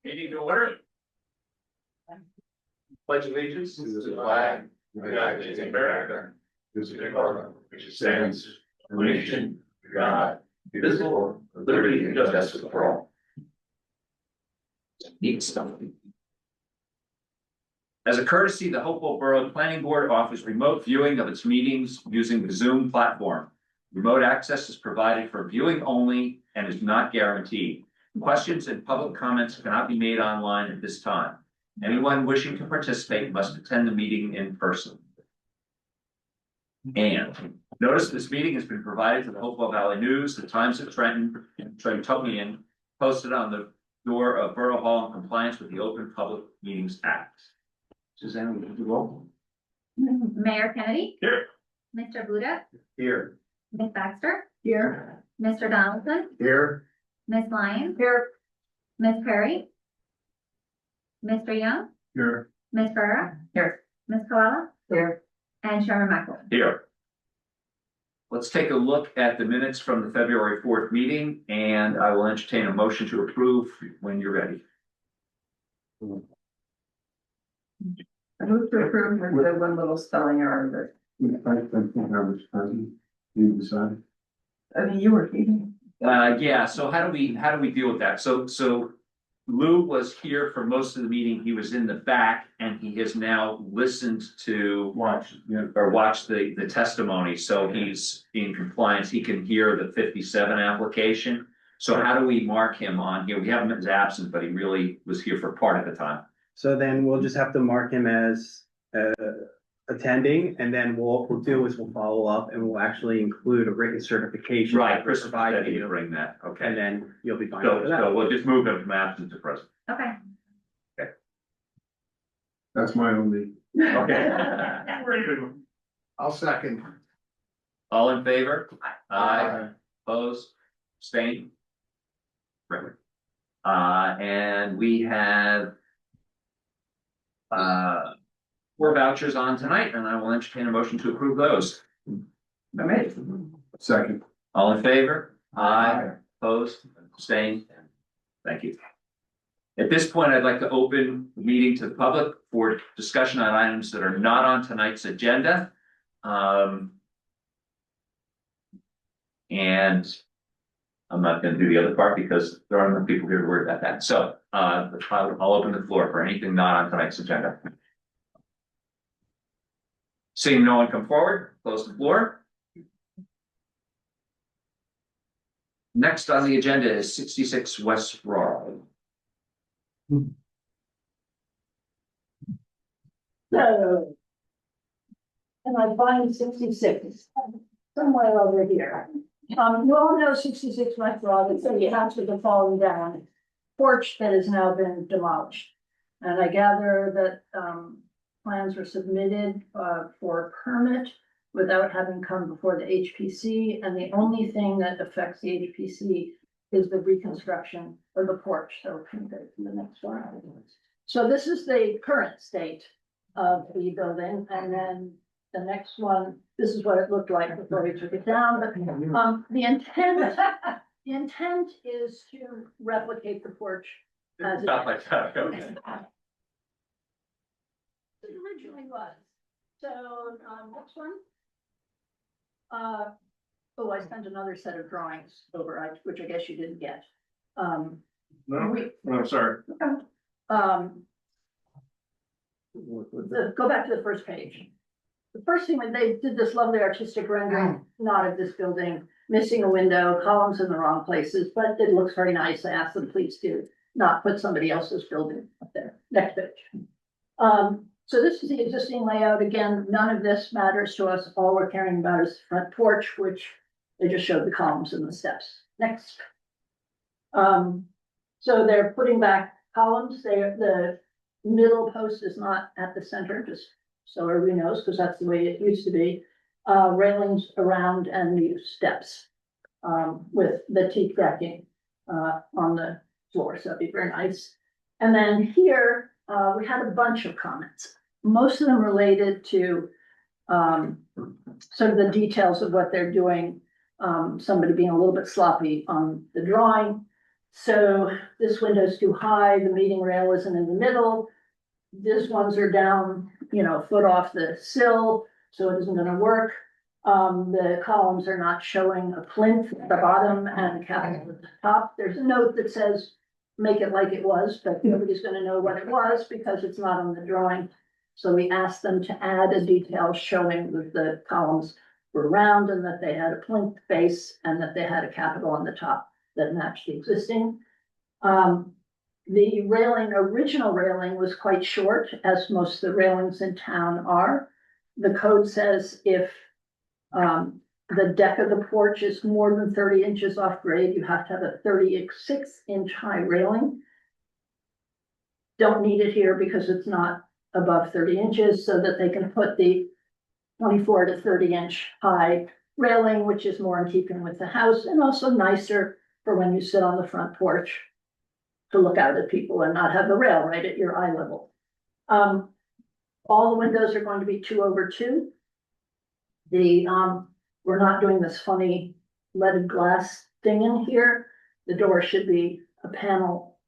Meeting to order. Pledge allegiance to the flag of the United States of America, to the republic which stands one nation, under God, indivisible, with liberty and justice for all. Neat stuff. As a courtesy, the Hopewell Borough Planning Board offers remote viewing of its meetings using the Zoom platform. Remote access is provided for viewing only and is not guaranteed. Questions and public comments cannot be made online at this time. Anyone wishing to participate must attend the meeting in person. And notice this meeting has been provided to the Hopewell Valley News, the Times of Trenton, and Trentonian, posted on the door of Borough Hall in compliance with the Open Public Meetings Act. Suzanne, would you do roll? Mayor Kennedy. Here. Mr. Buda. Here. Ms. Baxter. Here. Mr. Donaldson. Here. Ms. Lyons. Here. Ms. Perry. Mr. Young. Here. Ms. Ferrera. Here. Ms. Coella. Here. And Chairman Michael. Here. Let's take a look at the minutes from the February 4th meeting, and I will entertain a motion to approve when you're ready. I move to approve with the one little spelling error I mean, you were eating. Yeah, so how do we deal with that? So Lou was here for most of the meeting. He was in the back and he has now listened to watched the testimony. So he's in compliance. He can hear the 57 application. So how do we mark him on here? We have him as absent, but he really was here for part of the time. So then we'll just have to mark him as attending, and then what we'll do is we'll follow up and we'll actually include a written certification. Right, Chris provided you to bring that, And okay. then you'll be fine. So with that. we'll just move him from absent to present. Okay. That's my only. Okay. I'll second. All in favor? Aye. Opposed? Abstained? Right. And we have 4 vouchers on tonight, and I will entertain a motion to approve those. Second. All in favor? Aye. Opposed? Abstained? Thank you. At this point, I'd like to open the meeting to the public for discussion on items that are not on tonight's agenda. And I'm not gonna do the other part because there aren't enough people here to worry about that. So, I'll open the floor for anything not on tonight's agenda. Seeing no one come forward, close the floor. Next on the agenda is 66 West Broad. So. And I find 66 somewhere over here. You all know 66 West Broad, so you have to the falling down porch that has now been demolished. And I gather that, plans were submitted, for permit without having come before the HPC. And the only thing that affects the HPC is the reconstruction of the porch. So we can go to the next one. So this is the current state of the building. And then the next one, this is what it looked like before we took it down. But the intent is to replicate the porch as it Not like that, okay. it originally was. So next one. Oh, I sent another set of drawings over, which I guess you didn't get. No, I'm sorry. Go back to the first page. The first thing, when they did this lovely artistic rendering, not of this building, missing a window, columns in the wrong places, but it looks very nice. I asked them, please do not put somebody else's building up there. Next page. So this is the existing layout. Again, none of this matters to us. All we're caring about is the front porch, which they just showed the columns and the steps. Next. So they're putting back columns. The middle post is not at the center, just so everybody knows, because that's the way it used to be. Railings around and new steps with the teak decking on the floor. So it'd be very nice. And then here, we had a bunch of comments, most of them related to sort of the details of what they're doing. somebody being a little bit sloppy on the drawing. So this window's too high, the meeting rail isn't in the middle. These ones are down, you know, a foot off the sill, so it isn't gonna work. The columns are not showing a plinth at the bottom and a capital at the top. There's a note that says, make it like it was, but nobody's gonna know what it was because it's not on the drawing. So we asked them to add a detail showing that the columns were round and that they had a plinth base and that they had a capital on the top that matched the existing. The railing, original railing was quite short, as most of the railings in town are. The code says if the deck of the porch is more than 30 inches off grade, you have to have a 36-inch high railing. Don't need it here because it's not above 30 inches, so that they can put the 24 to 30-inch high railing, which is more in keeping with the house and also nicer for when you sit on the front porch to look out at people and not have the rail right at your eye level. All the windows are going to be 2/2. We're not doing this funny leaded glass thing in here. The door should be a panel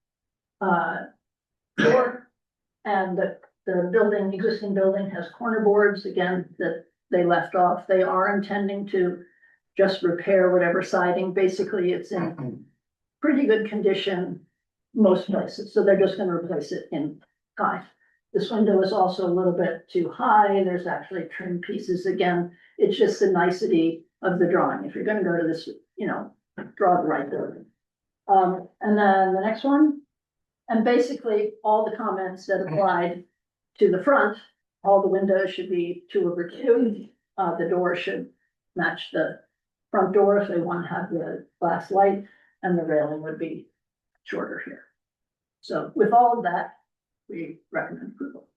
door. And the existing building has corner boards, again, that they left off. They are intending to just repair whatever siding. Basically, it's in pretty good condition most places, so they're just gonna replace it in kind. This window is also a little bit too high. There's actually trim pieces again. It's just the nicety of the drawing. If you're gonna go to this, you know, draw the right building. And then the next one, and basically all the comments that applied to the front, all the windows should be 2/2. The door should match the front door if they want to have the glass light, and the railing would be shorter here. So with all of that, we recommend approval.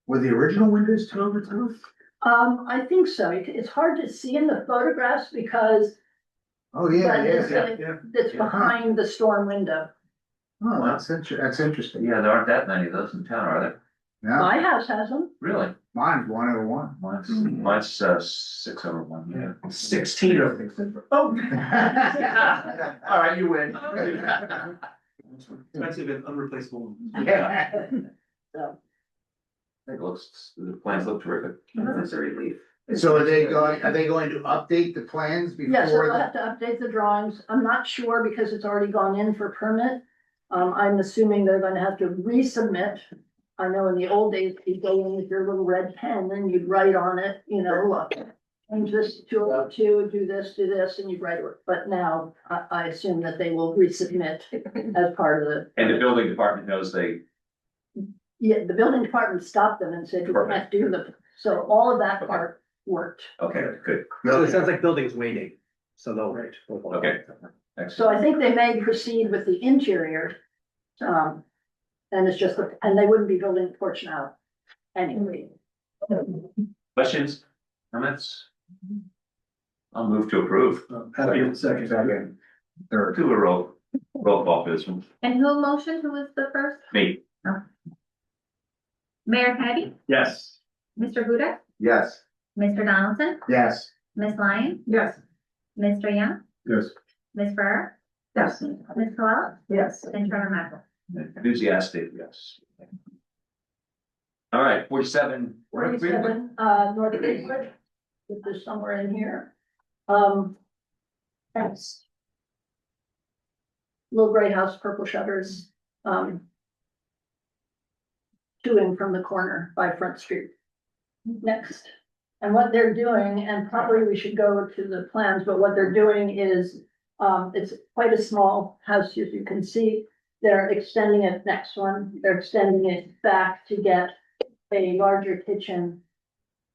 Were the original windows 2/2? I think so. It's hard to see in the photographs because Oh, yeah, But it's yeah, like- yeah. it's behind the storm window. Oh, that's interesting. Yeah, there aren't that many of those in town, are there? Yeah, My house has them. Really? mine's 1/1. Mine's 6/1, yeah. 16 of them. Oh. All right, you win. Expensive and unreplaceable. Yeah. So, I think the plans look terrific. That's a relief. So are they going to update the plans yes, before I'll have to update the drawings. I'm not sure because it's already gone in for permit. I'm assuming they're gonna have to resubmit. I know in the old days, you'd go in with your little red pen and you'd write on it, you know, look, change this to 2/2, do this, and you'd write it. But now I assume that they will resubmit as part of the. And the building department knows they, Yeah, the building department stopped them and said, you can't do so all of that part worked. okay, good, So it sounds like building's waiting, so they'll wait. okay. So Excellent. I think they may proceed with the interior. And it's just, and they wouldn't be building the porch now anyway. Questions, comments? I'll move to approve. Happy in second. Second. Third. Do a roll call for this one. And who motioned? Who was the first? Me, Mayor Kennedy, Yes. Mr. Huda, Yes. Mr. Donaldson, Yes. Ms. Lyon, Yes. Mr. Young, Yes. Ms. Ferrer, Yes. Ms. Coella, Yes. and Chairman Michael. enthusiastic, yes. All right, 47. 47, North Ridgewood, which is somewhere in here. Thanks. Little gray house, purple shutters, to and from the corner by Front Street. Next, and what they're doing, and probably we should go to the plans, but what they're doing is, it's quite a small house, as you can see. They're extending it, next one, they're extending it back to get a larger kitchen,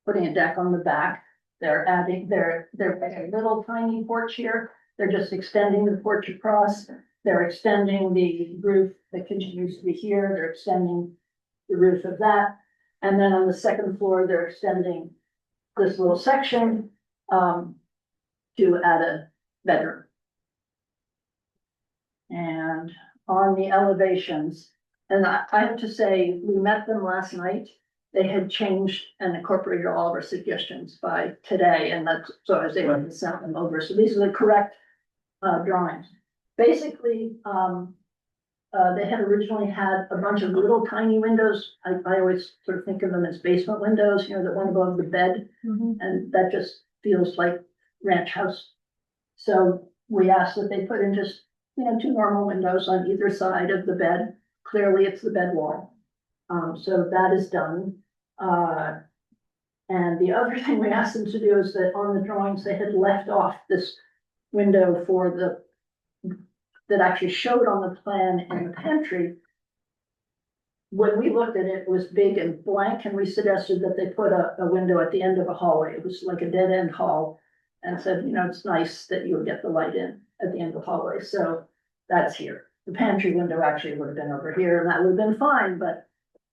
putting a deck on the back. They're adding, they're a little tiny porch here. They're just extending the porch across. They're extending the roof, the kitchen used to be here. They're extending the roof of that. And then on the second floor, they're extending this little section, to add a bedroom. And on the elevations, and I have to say, we met them last night. they had changed and incorporated all of our suggestions by today, and that's, so I was able to send them over. So these are the correct drawings. Basically, they had originally had a bunch of little tiny windows. I always sort of think of them as basement windows, you know, that went above the bed, and that just feels like ranch house. So we asked that they put in just, you know, two normal windows on either side of the bed. Clearly, it's the bed wall. So that is done. And the other thing we asked them to do is that on the drawings, they had left off this window for that actually showed on the plan in the pantry. When we looked at it, it was big and blank, and we suggested that they put a window at the end of a hallway. It was like a dead end hall, and said, you know, it's nice that you would get the light in at the end of the hallway. So that's here. The pantry window actually would have been over here, and that would have been fine, but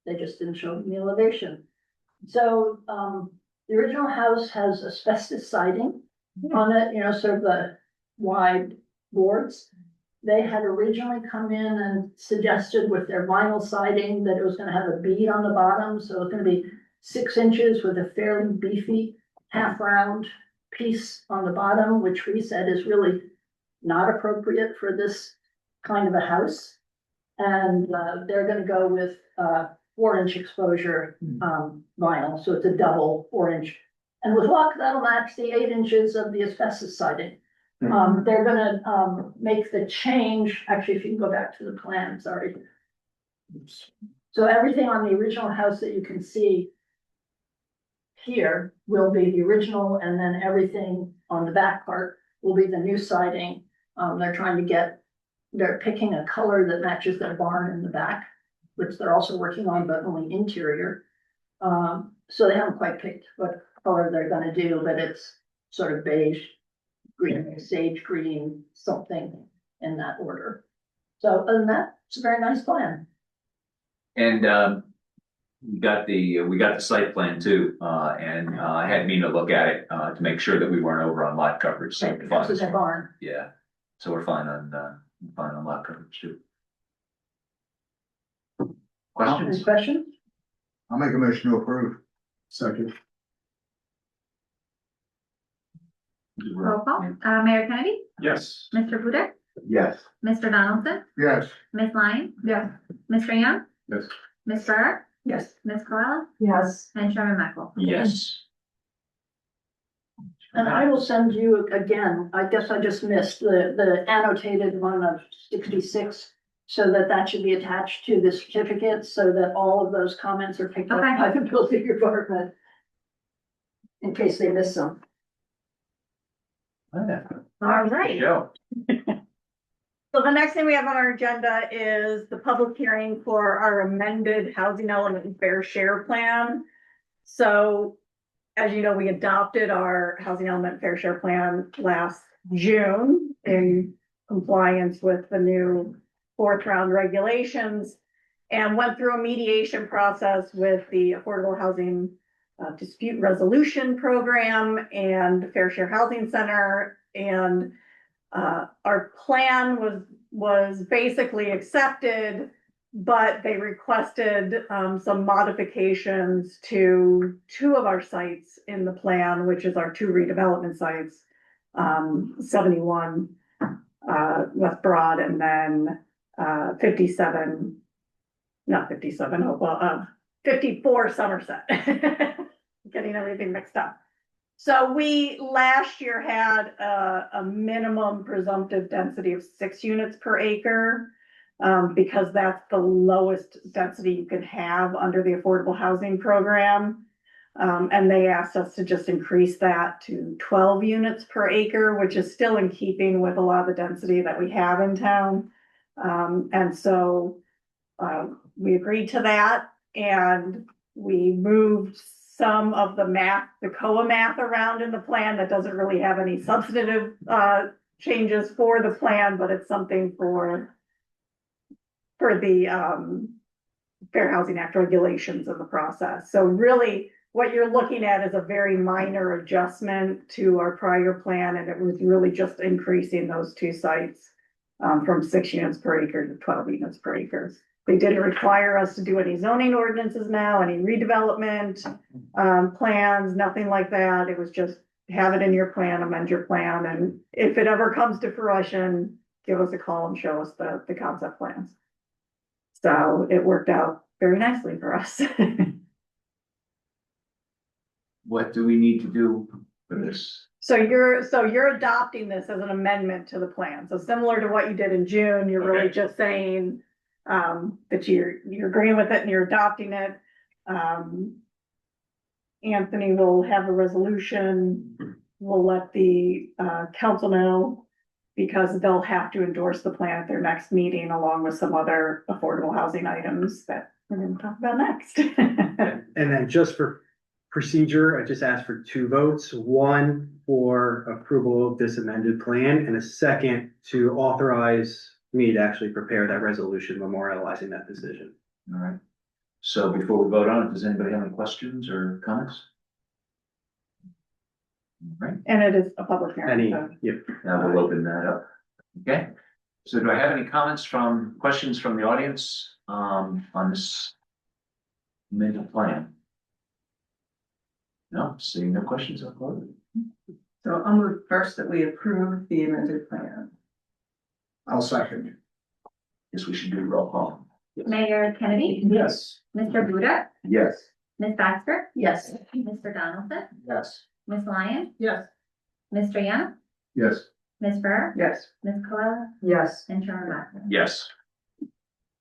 they just didn't show the elevation. So the original house has asbestos siding on it, you know, sort of the wide boards. They had originally come in and suggested with their vinyl siding that it was gonna have a bead on the bottom, so it's gonna be 6 inches with a fairly beefy half round piece on the bottom, which we said is really not appropriate for this kind of a house. And they're gonna go with 4-inch exposure vinyl, so it's a double 4-inch. And with luck, that'll match the 8 inches of the asbestos siding. They're gonna make the change, actually, if you can go back to the plan, sorry. So everything on the original house that you can see here will be the original, and then everything on the back part will be the new siding. They're picking a color that matches their barn in the back, which they're also working on, but only interior. So they haven't quite picked what color they're gonna do, but it's sort of beige, green, sage green, something in that order. So other than that, it's a very nice plan. And we got the site plan too, and I had Mina look at it to make sure that we weren't over on lot coverage. So we're fine. This is their barn. Yeah, so we're fine on lot coverage too. Any Questions? questions? I'll make a motion to approve. Second. Roll call. Mayor Kennedy, Yes. Mr. Budek, Yes. Mr. Donaldson, Yes. Ms. Lyon, Yeah. Mr. Young, Yes. Ms. Farrar, Yes. Ms. Corolla, Yes. and Chairman Michael. Yes. And I will send you again, I guess I just missed the annotated one of 66. So that should be attached to the certificate, so that all of those comments are picked up Okay. by the building department. In case they miss some. All right. Joe. So the next thing we have on our agenda is the public hearing for our amended housing element and fair share plan. So, as you know, we adopted our housing element fair share plan last June in compliance with the new 4th round regulations, and went through a mediation process with the Affordable Housing Dispute Resolution Program and Fair Share Housing Center. And our plan was basically accepted, but they requested some modifications to 2 of our sites in the plan, which is our 2 redevelopment sites, 71 West Broad, and then 54 Somerset. Getting everything mixed up. So we last year had a minimum presumptive density of 6 units per acre, because that's the lowest density you can have under the affordable housing program. And they asked us to just increase that to 12 units per acre, which is still in keeping with a lot of the density that we have in town. And so we agreed to that, and we moved some of the math, the COA math around in the plan that doesn't really have any substantive changes for the plan, but it's something for the Fair Housing Act regulations in the process. So really what you're looking at is a very minor adjustment to our prior plan, and it was really just increasing those 2 sites from 6 units per acre to 12 units per acre. They didn't require us to do any zoning ordinances now, any redevelopment, plans, nothing like that. It was just have it in your plan, amend your plan, and if it ever comes to fruition, give us a call and show us the concept plans. So it worked out very nicely for us. What do we need to do for this? So you're adopting this as an amendment to the plan. So similar to what you did in June, you're really Okay. just saying that you're agreeing with it and you're adopting it. Anthony will have a resolution. We'll let the council know because they'll have to endorse the plan at their next meeting along with some other affordable housing items that we're gonna talk about next. And then just for procedure, I just asked for 2 votes, one for approval of this amended plan and a second to authorize me to actually prepare that resolution memorializing that decision. All right. So before we vote on it, does anybody have any questions or comments? All right, And it is a public hearing. Any, so- yep. now we'll open that up. Okay. So do I have any questions from the audience, on this amended plan? No, seeing no questions, I'll close it. So I'll move first that we approve the amended plan. I'll second. Guess we should do roll call. Mayor Kennedy, Yes. Mr. Buda, Yes. Ms. Baxter, Yes. Mr. Donaldson, Yes. Ms. Lyon, Yes. Mr. Young, Yes. Ms. Farrar, Yes. Ms. Coella, Yes. and Chairman Whitmore. Yes.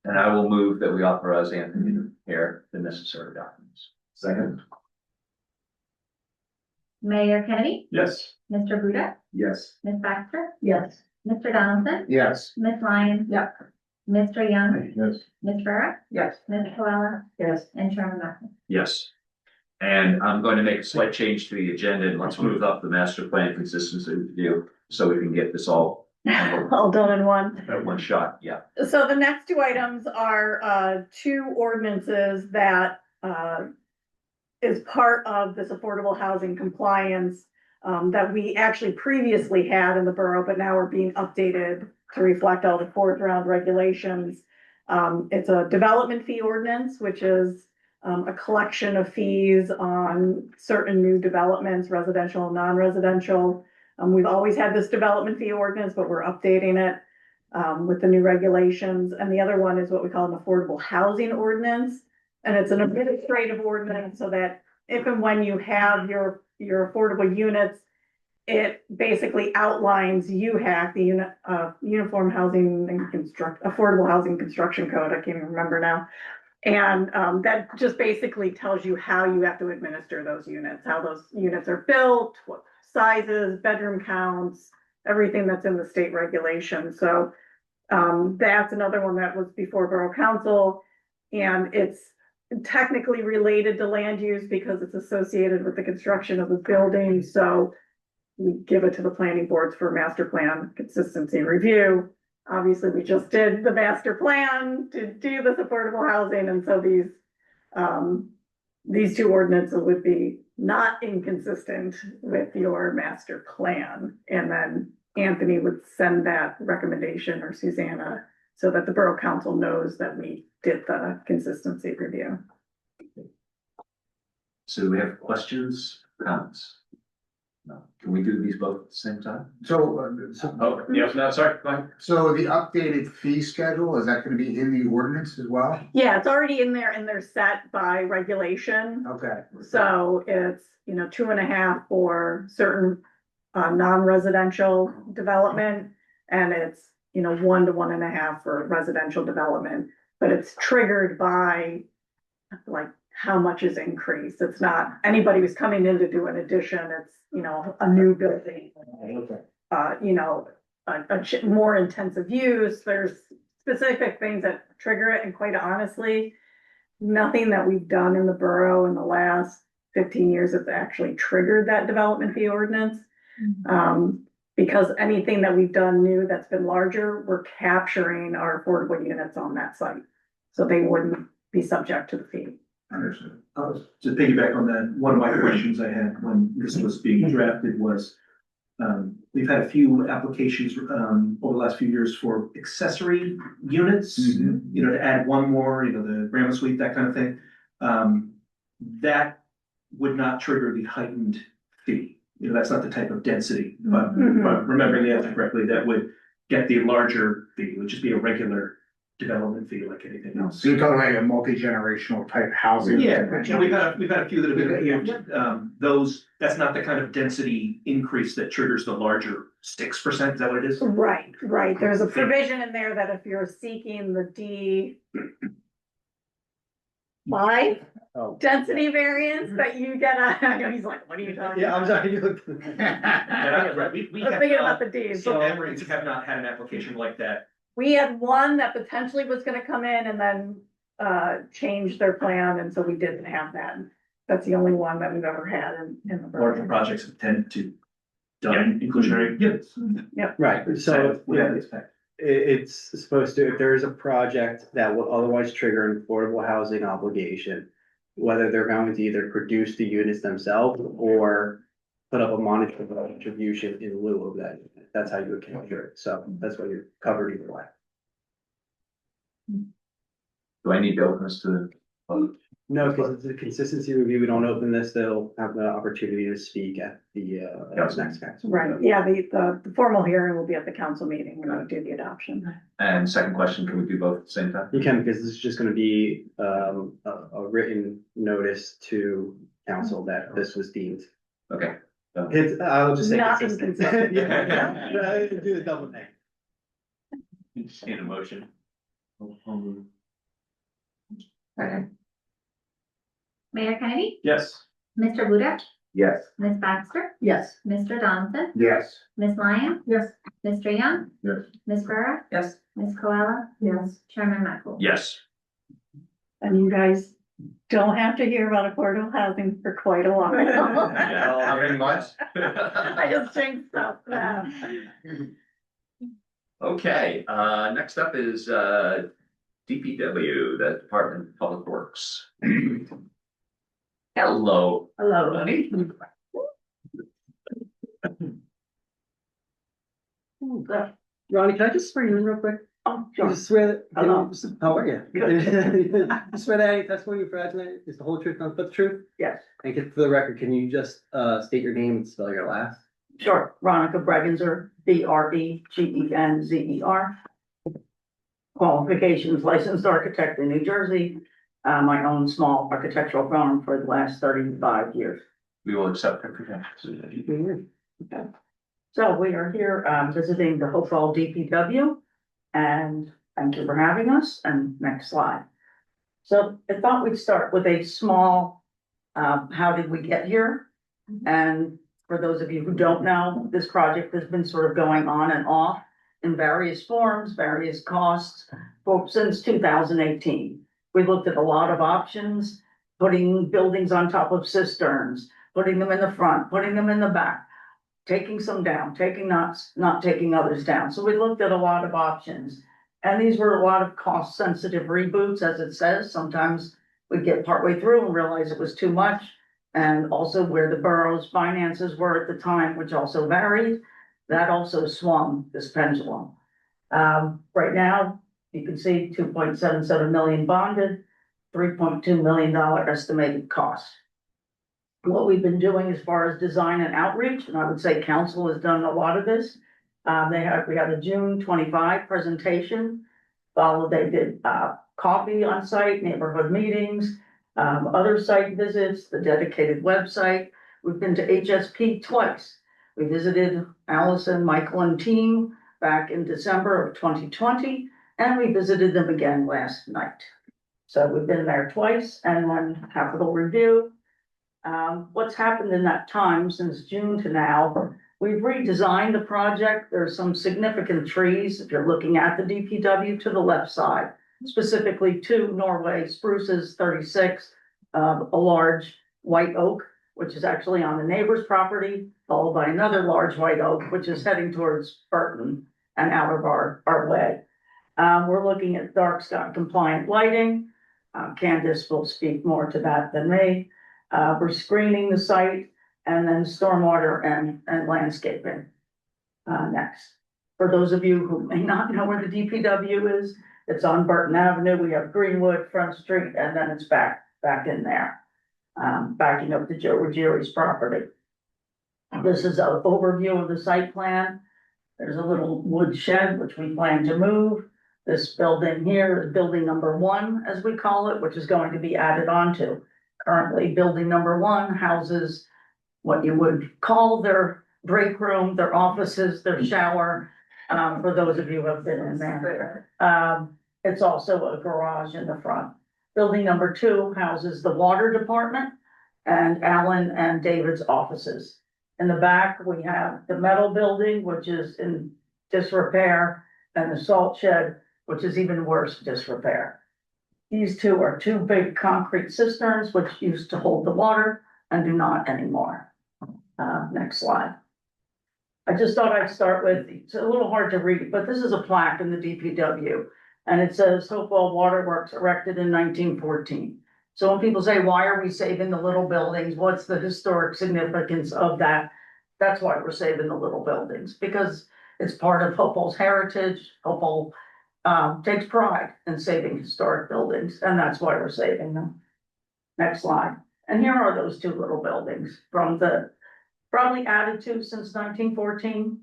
And I will move that we authorize Anthony to prepare the necessary documents. Second. Mayor Kennedy, Yes. Mr. Buda, Yes. Ms. Baxter, Yes. Mr. Donaldson, Yes. Ms. Lyon. Yep. Mr. Young, Yes. Ms. Farrar, Yes. Ms. Coella, Yes. and Chairman Whitmore. Yes. And I'm going to make a slight change to the agenda and let's move up the master plan consistency review so we can get this all All done in one. at one shot. Yeah. So the next 2 items are 2 ordinances that is part of this affordable housing compliance that we actually previously had in the borough, but now are being updated to reflect all the 4th round regulations. It's a development fee ordinance, which is a collection of fees on certain new developments, residential and non-residential. We've always had this development fee ordinance, but we're updating it with the new regulations. And the other one is what we call an affordable housing ordinance. And it's an administrative ordinance so that if and when you have your affordable units, it basically outlines UHAC, the Uniform Housing and Affordable Housing Construction Code. I can't even remember now. And that just basically tells you how you have to administer those units, how those units are built, what sizes, bedroom counts, everything that's in the state regulation. So that's another one that was before Borough Council. And it's technically related to land use because it's associated with the construction of the building. So we give it to the planning boards for master plan consistency review. Obviously, we just did the master plan to do this affordable housing, and so these 2 ordinances would be not inconsistent with your master plan. And then Anthony would send that recommendation, or Susanna, so that the Borough Council knows that we did the consistency review. So do we have questions, comments? No. Can we do these both at the same time? So, Oh, yes, no, sorry, go ahead. so the updated fee schedule, is that gonna be in the ordinance as well? Yeah, it's already in there and they're set by regulation. Okay. So it's, 2.5 for certain non-residential development. And it's, 1 to 1.5 for residential development, but it's triggered by like how much is increased. It's not anybody who's coming in to do an addition. It's, a new building, Okay. more intensive use. There's specific things that trigger it. And quite honestly, nothing that we've done in the borough in the last 15 years has actually triggered that development fee ordinance. Because anything that we've done new that's been larger, we're capturing our affordable units on that site. So they wouldn't be subject to the fee. Understood. To piggyback on that, one of my questions I had when this was being drafted was, We've had a few applications, over the last few years for accessory units. You know, to add one more, you know, the grandma suite, that kind of thing. That would not trigger the heightened fee. You know, that's not the type of density, but remembering the answer correctly, that would get the larger fee, which would just be a regular development fee like anything else. So you're talking like a multi-generational type housing? Yeah, you know, we've had a few that have been approved. Those, that's not the kind of density increase that triggers the larger 6%, is that what it is? Right, right. There's a provision in there that if you're seeking the D5 Oh. density variance, that you get a, I know he's like, what are you talking Yeah, I'm about? sorry, you looked. Yeah, right. We I'm have thinking not, about the Ds. some Emirates have not had an application like that. We had one that potentially was gonna come in and then change their plan, and so we didn't have that. That's the only one that we've ever had in the Larger borough. projects have tended to done inclusionary units. Right, so We have to expect. it's supposed to, if there is a project that will otherwise trigger an affordable housing obligation, whether they're going to either produce the units themselves or put up a monetary contribution in lieu of that. That's how you would capture it. So that's what you're covered either way. Do I need to open this to? No, because it's a consistency review. We don't open this. They'll have the opportunity to speak at the next council. Right, yeah, the formal hearing will be at the council meeting when we do the adoption. And second question, can we do both at the same time? You can, because this is just gonna be a written notice to council that this was deemed. Okay. It's, I'll just say Not consistent. inconsistent. Yeah, do the double thing. You just need a motion. Mayor Kennedy, Yes. Mr. Budek, Yes. Ms. Baxter, Yes. Mr. Johnson, Yes. Ms. Lyon, Yes. Mr. Young, Yes. Ms. Farah, Yes. Ms. Coella, Yes. Chairman Michael. Yes. And you guys don't have to hear about affordable housing for quite a while. How many months? I just jinxed stuff. Okay, next up is DPW, the Department of Public Works. Hello. Hello. Honey. Ronnie, can I just swear you in real quick? Oh, You sure. just swear that. Hello. How are you? You swear that any testimony you provide tonight is the whole truth, nothing but the truth? Yes, And get for the record, can you just state your name and spell your last? Sure. Veronica Bregenzer, Bregenzer. Qualifications, licensed architect in New Jersey. My own small architectural firm for the last 35 years. We will accept her credentials. Okay. So we are here visiting the Hopewell DPW, and thank you for having us. And next slide. So I thought we'd start with a small, how did we get here? And for those of you who don't know, this project has been sort of going on and off in various forms, various costs since 2018. We looked at a lot of options, putting buildings on top of cisterns, putting them in the front, putting them in the back, taking some down, not taking others down. So we looked at a lot of options. And these were a lot of cost sensitive reboots, as it says. Sometimes we get partway through and realize it was too much. And also where the borough's finances were at the time, which also varied, that also swung this pendulum. Right now, you can see 2.77 million bonded, $3.2 million estimated cost. What we've been doing as far as design and outreach, and I would say council has done a lot of this. We had a June 25 presentation. They did coffee on site, neighborhood meetings, other site visits, the dedicated website. We've been to HSP twice. We visited Allison, Michael, and team back in December of 2020, and we visited them again last night. So we've been there twice, and then capital review. What's happened in that time since June to now, we've redesigned the project. There's some significant trees, if you're looking at the DPW, to the left side, specifically 2 Norway spruces, 36, a large white oak, which is actually on the neighbor's property, followed by another large white oak, which is heading towards Burton and out of our way. We're looking at dark sky compliant lighting. Candace will speak more to that than me. We're screening the site and then stormwater and landscaping. Next, for those of you who may not know where the DPW is, it's on Burton Avenue. We have Greenwood, Front Street, and then it's back in there. Backing up to Joe Ruggieri's property. This is an overview of the site plan. There's a little wood shed, which we plan to move. This building here is building number 1, as we call it, which is going to be added onto. Currently, building number 1 houses what you would call their break room, their offices, their shower, for those of you who have been in there. It's also a garage in the front. Building number 2 houses the water department and Alan and David's offices. In the back, we have the metal building, which is in disrepair, and the salt shed, which is even worse disrepair. These two are 2 big concrete cisterns, which used to hold the water and do not anymore. Next slide. I just thought I'd start with, it's a little hard to read, but this is a plaque in the DPW. And it says Hopewell Waterworks erected in 1914. So when people say, why are we saving the little buildings? What's the historic significance of that? That's why we're saving the little buildings, because it's part of Hopewell's heritage. Hopewell takes pride in saving historic buildings, and that's why we're saving them. Next slide. And here are those 2 little buildings from the, probably added to since 1914.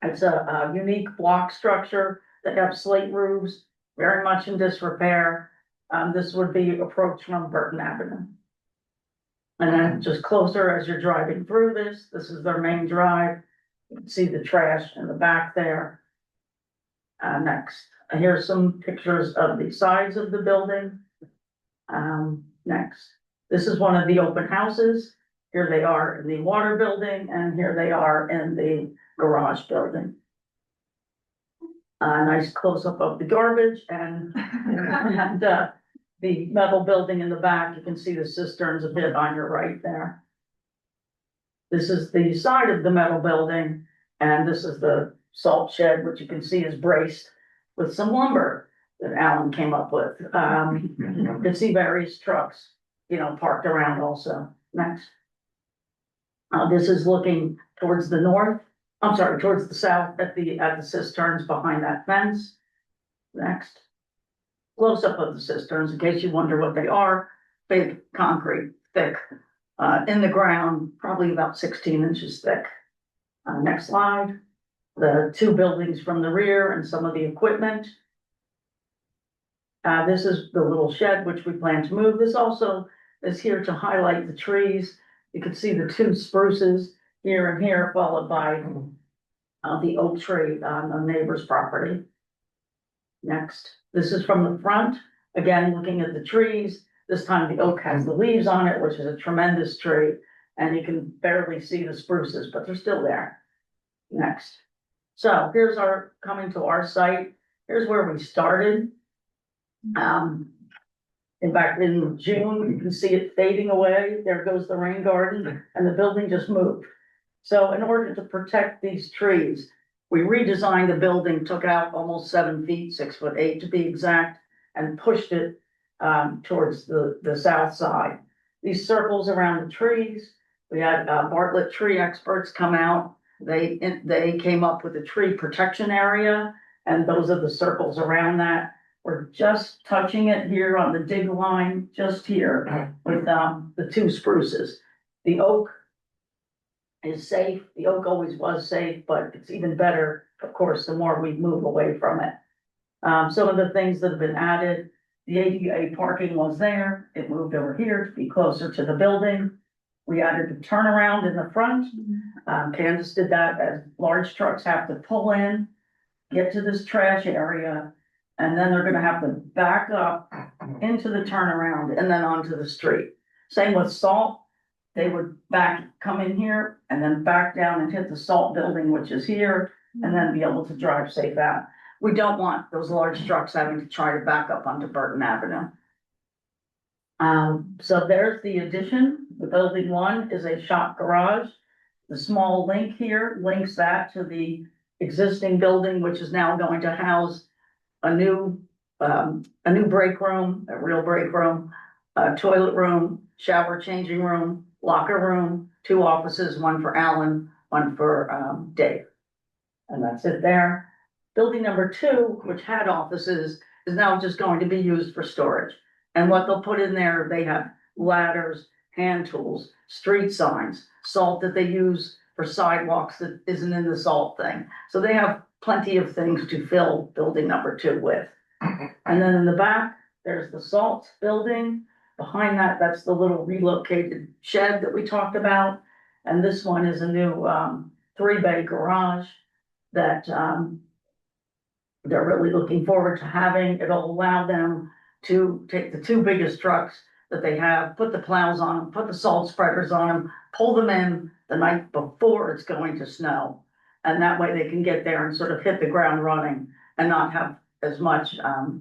It's a unique block structure that have slate roofs, very much in disrepair. This would be approached from Burton Avenue. And then just closer as you're driving through this is their main drive. You can see the trash in the back there. Next, here's some pictures of the sides of the building. Next, this is one of the open houses. Here they are in the water building, and here they are in the garage building. A nice close-up of the garbage and the metal building in the back. You can see the cisterns a bit on your right there. This is the side of the metal building, and this is the salt shed, which you can see is braced with some lumber that Alan came up with. You can see various trucks, parked around also. Next. This is looking towards the north. I'm sorry, towards the south at the cisterns behind that fence. Next. Close up of the cisterns, in case you wonder what they are. Big concrete, thick, in the ground, probably about 16 inches thick. Next slide. The 2 buildings from the rear and some of the equipment. This is the little shed which we plan to move. This also is here to highlight the trees. You can see the 2 spruces here and here, followed by the oak tree on the neighbor's property. Next, this is from the front. Again, looking at the trees. This time the oak has the leaves on it, which is a tremendous tree, and you can barely see the spruces, but they're still there. Next. So here's coming to our site. Here's where we started. In fact, in June, you can see it fading away. There goes the rain garden, and the building just moved. So in order to protect these trees, we redesigned the building, took out almost 7 feet, 6'8" to be exact, and pushed it towards the south side. These circles around the trees, we had Bartlett tree experts come out. They came up with a tree protection area, and those are the circles around that. We're just touching it here on the dig line, just here with the 2 spruces. The oak is safe. The oak always was safe, but it's even better, of course, the more we move away from it. Some of the things that have been added, the ADA parking was there. It moved over here to be closer to the building. We added the turnaround in the front. Candace did that as large trucks have to pull in, get to this trash area, and then they're gonna have to back up into the turnaround and then onto the street. Same with salt. They would come in here and then back down and hit the salt building, which is here, and then be able to drive safe out. We don't want those large trucks having to try to back up onto Burton Avenue. So there's the addition. The building 1 is a shop garage. The small link here links that to the existing building, which is now going to house a new break room, a real break room, a toilet room, shower changing room, locker room, 2 offices, one for Alan, one for, Dave. And that's it there. Building number 2, which had offices, is now just going to be used for storage. And what they'll put in there, they have ladders, hand tools, street signs, salt that they use for sidewalks that isn't in the salt thing. So they have plenty of things to fill building number 2 with. And then in the back, there's the salt building. Behind that, that's the little relocated shed that we talked about. And this one is a new 3-bay garage that they're really looking forward to having. It'll allow them to take the 2 biggest trucks that they have, put the plows on them, put the salt spreaders on them, pull them in the night before it's going to snow. And that way they can get there and sort of hit the ground running and not have as much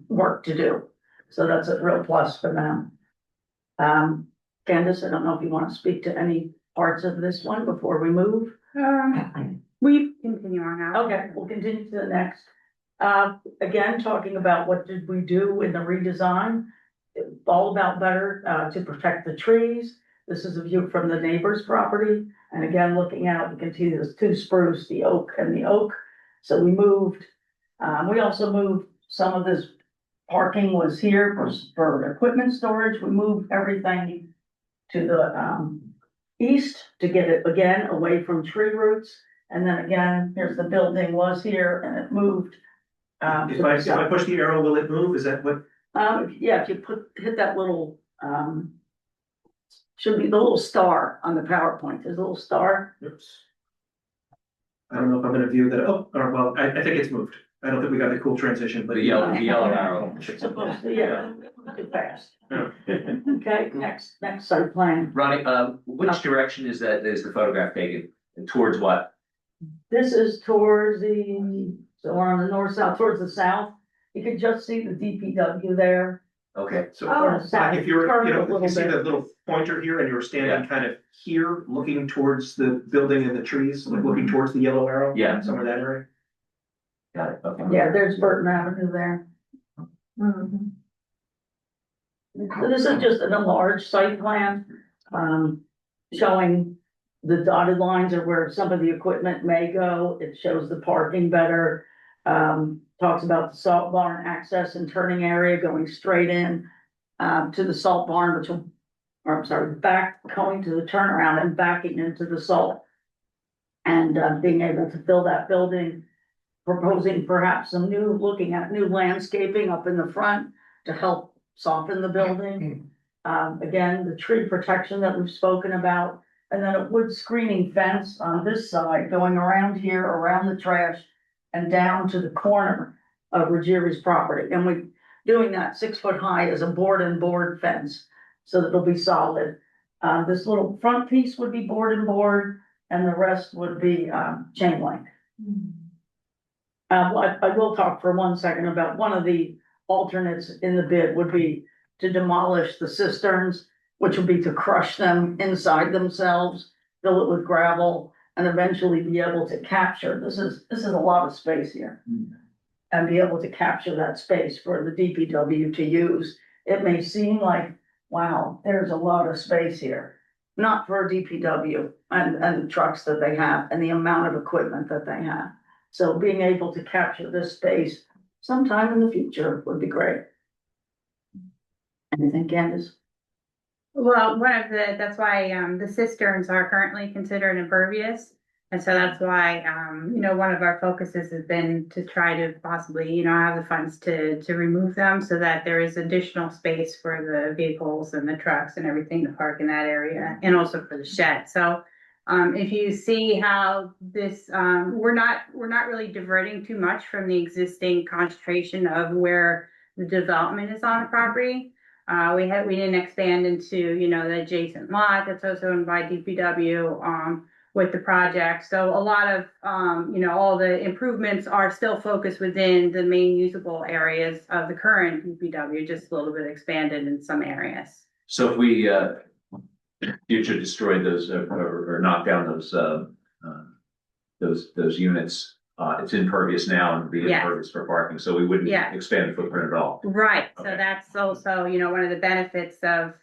work to do. So that's a real plus for them. Candace, I don't know if you want to speak to any parts of this one before we move. We continue on now. Okay, we'll continue to the next. Again, talking about what did we do in the redesign? All about better to protect the trees. This is a view from the neighbor's property. And again, looking out, you can see there's 2 spruce, the oak and the oak. So we moved, we also moved some of this parking was here for equipment storage. We moved everything to the east to get it again away from tree roots. And then again, here's the building was here and it moved. If I push the arrow, will it move? Is that what? Yeah, if you hit that little, should be the little star on the PowerPoint. There's a little star. Oops. I don't know if I'm gonna view that. Oh, or well, I think it's moved. I don't think we got the cool transition, but The yellow arrow. It's supposed to, yeah, too fast. Yeah. Okay, next site plan. Ronnie, which direction is the photograph taken? Towards what? This is towards so we're on the north-south, towards the south. You can just see the DPW there. Okay, So Oh, like if you're, turn you it a know, little you see bit. that little pointer here and you were standing kind of here, looking towards the building and the trees, like looking towards the yellow arrow. Yeah. Somewhere that area. got it, okay. Yeah, there's Burton Avenue there. So this is just an enlarged site plan, showing the dotted lines are where some of the equipment may go. It shows the parking better. Talks about the salt barn access and turning area going straight in, to the salt barn, back going to the turnaround and backing into the salt. And, being able to fill that building, proposing perhaps looking at new landscaping up in the front to help soften the building. Again, the tree protection that we've spoken about, and then a wood screening fence on this side going around here, around the trash and down to the corner of Ruggieri's property. And we're doing that 6 foot high as a board and board fence so that it'll be solid. This little front piece would be board and board and the rest would be, chain link. I will talk for 1 second about one of the alternates in the bid would be to demolish the cisterns, which would be to crush them inside themselves, fill it with gravel, and eventually be able to capture, this is a lot of space here. And be able to capture that space for the DPW to use. It may seem like, wow, there's a lot of space here. Not for DPW and the trucks that they have and the amount of equipment that they have. So being able to capture this space sometime in the future would be great. Anything, Candace? Well, that's why, the cisterns are currently considered impervious. And so that's why, one of our focuses has been to try to possibly, have the funds to remove them so that there is additional space for the vehicles and the trucks and everything to park in that area and also for the shed. So, if you see how this, we're not really diverting too much from the existing concentration of where the development is on the property. We didn't expand into, the adjacent lot that's also owned by DPW, with the project. So a lot of, all the improvements are still focused within the main usable areas of the current DPW, just a little bit expanded in some areas. So if we, future destroy those or knock down those units, It's impervious now and be Yes. impervious for parking, so we wouldn't Yeah. expand the footprint at all. Right, so Okay. that's also, one of the benefits of,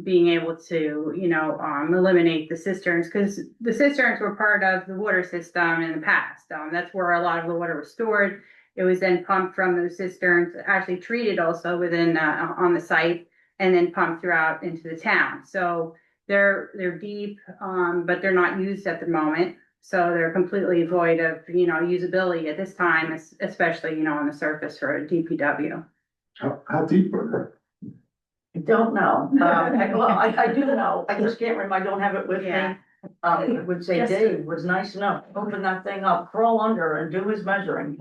being able to, eliminate the cisterns, because the cisterns were part of the water system in the past. That's where a lot of the water was stored. It was then pumped from those cisterns, actually treated also within, on the site, and then pumped throughout into the town. So they're deep, but they're not used at the moment. So they're completely void of, usability at this time, especially, on the surface for a DPW. How deep are I don't know. I do know. I just can't remember. I don't have it with me. Yeah. I would say Dave was nice enough, to open that thing up, crawl under and do his measuring.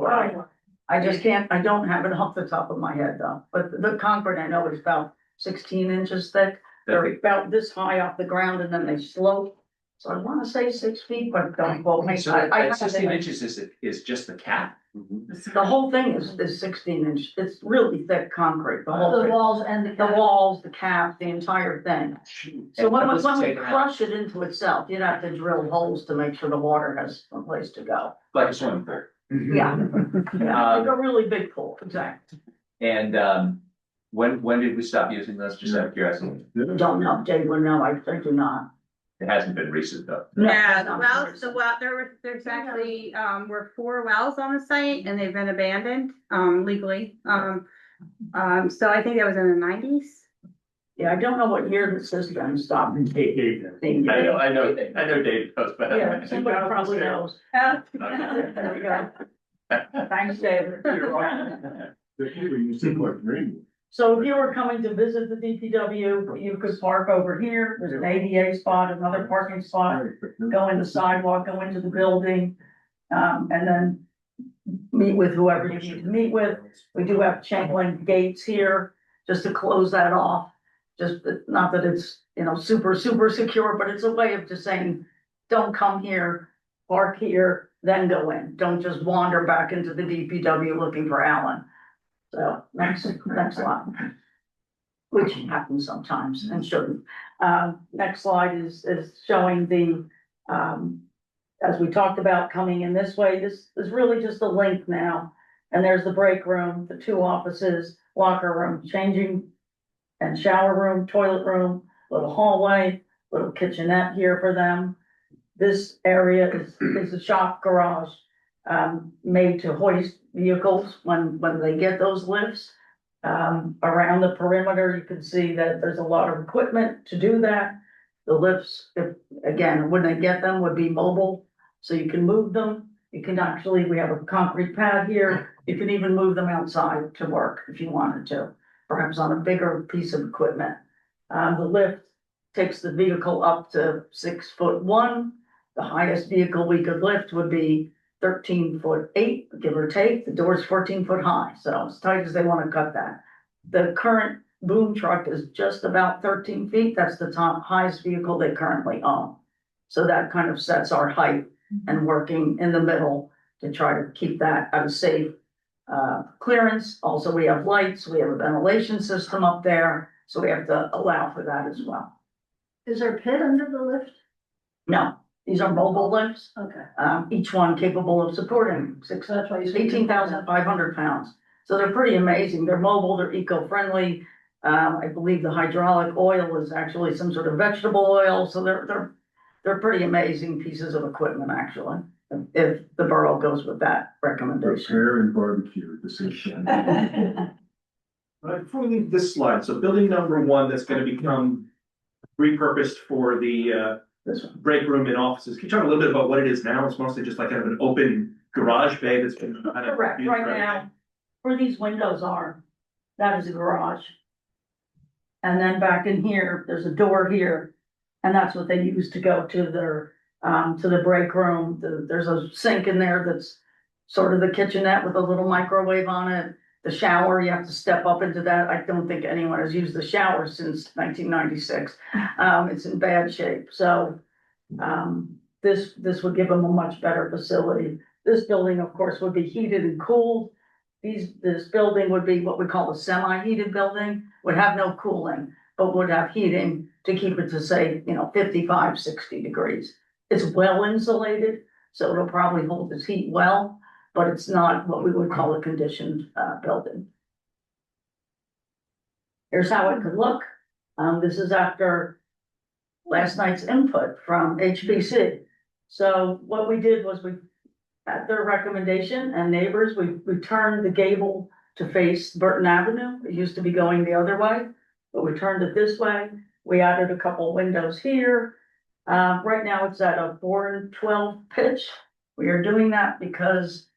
I just can't, I don't have it off the top of my head though, but the concrete I know is about 16 inches thick. They're about this high off the ground and then they slope. So I wanna say 6 feet, but don't quote me. So I that 16 have it. inches is just the cap? The whole thing is 16 inch. It's really thick concrete, the whole The thing. walls and the. The walls, the cap, the entire thing. So And when was we taken out, crush it into itself, you'd have to drill holes to make sure the water has a place to go. like a swimming pool. Yeah, yeah, like a really big pool, exactly. And, when did we stop using those, just out of curiosity? they? Don't know, Dave would know, I do not. It hasn't been recent though. Yeah, it's not the well, there's actually, were 4 wells on the site and they've been abandoned, legally. So I think that was in the 90s. Yeah, I don't know what year the cistern stopped being I used. know Dave knows, but. Yeah, somebody probably knows. There we go. Thanks, Dave. You seem like green. So if you were coming to visit the DPW, you could park over here, there's an ADA spot, another parking spot, go in the sidewalk, go into the building, and then meet with whoever you need to meet with. We do have chain link gates here, just to close that off. Just, not that it's, super secure, but it's a way of just saying, don't come here, park here, then go in. Don't just wander back into the DPW looking for Alan. So, next slide. Which happens sometimes and shouldn't. Next slide is showing the, as we talked about coming in this way, this is really just a link now. And there's the break room, the 2 offices, locker room, changing and shower room, toilet room, little hallway, little kitchenette here for them. This area is a shop garage, made to hoist vehicles when they get those lifts. Around the perimeter, you can see that there's a lot of equipment to do that. The lifts, when they get them, would be mobile, so you can move them. You can actually, we have a concrete pad here. You can even move them outside to work if you wanted to, perhaps on a bigger piece of equipment. The lift takes the vehicle up to 6'1". The highest vehicle we could lift would be 13'8", give or take. The door's 14 foot high, so as tight as they want to cut that. The current boom truck is just about 13 feet. That's the top highest vehicle they currently own. So that kind of sets our height and working in the middle to try to keep that at a safe clearance. Also, we have lights, we have a ventilation system up there, so we have to allow for that as well. Is there a pit under the lift? No, these are mobile lifts, Okay. each one capable of supporting So that's why you. 18,500 pounds. So they're pretty amazing. They're mobile, they're eco-friendly. I believe the hydraulic oil is actually some sort of vegetable oil, so they're pretty amazing pieces of equipment, actually, if the borough goes with that recommendation. Prepare and barbecue at the same time. Before we leave this slide, so building number 1, that's gonna become repurposed for the This one. break room and offices. Can you talk a little bit about what it is now? It's mostly just like kind of an open garage bay that's been kind of. Correct, right now, where these windows are, that is a garage. And then back in here, there's a door here, and that's what they use to go to the break room. There's a sink in there that's sort of the kitchenette with a little microwave on it. The shower, you have to step up into that. I don't think anyone has used the shower since 1996. It's in bad shape, so, this would give them a much better facility. This building, of course, would be heated and cooled. This building would be what we call a semi-heated building, would have no cooling, but would have heating to keep it to say, 55, 60 degrees. It's well insulated, so it'll probably hold its heat well, but it's not what we would call a conditioned, building. Here's how it could look. This is after last night's input from HPC. So what we did was we, at their recommendation and neighbors, we turned the gable to face Burton Avenue. It used to be going the other way, but we turned it this way. We added a couple windows here. Right now it's at a 4-12 pitch. We are doing that because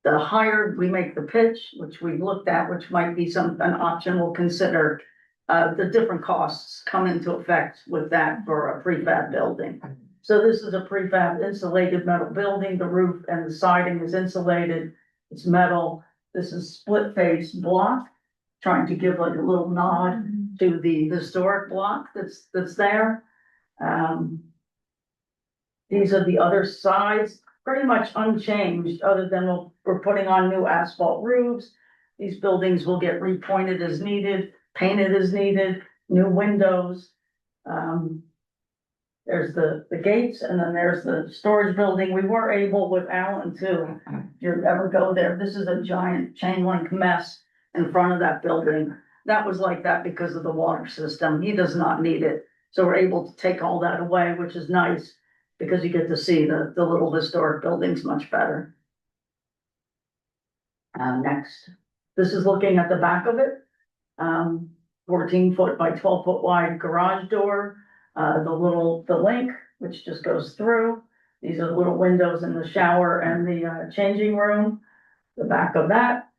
the higher we make the pitch, which we've looked at, which might be an option we'll consider, the different costs come into effect with that for a prefab building. So this is a prefab insulated metal building. The roof and the siding is insulated. It's metal. This is split face block, trying to give like a little nod to the historic block that's there. These are the other sides, pretty much unchanged, other than we're putting on new asphalt roofs. These buildings will get repointed as needed, painted as needed, new windows. There's the gates, and then there's the storage building. We were able with Alan to, if you ever go there, this is a giant chain link mess in front of that building. That was like that because of the water system. He does not need it. So we're able to take all that away, which is nice because you get to see the little historic buildings much better. Next, this is looking at the back of it. 14-foot by 12-foot wide garage door. The link, which just goes through. These are the little windows in the shower and the changing room. The back of that,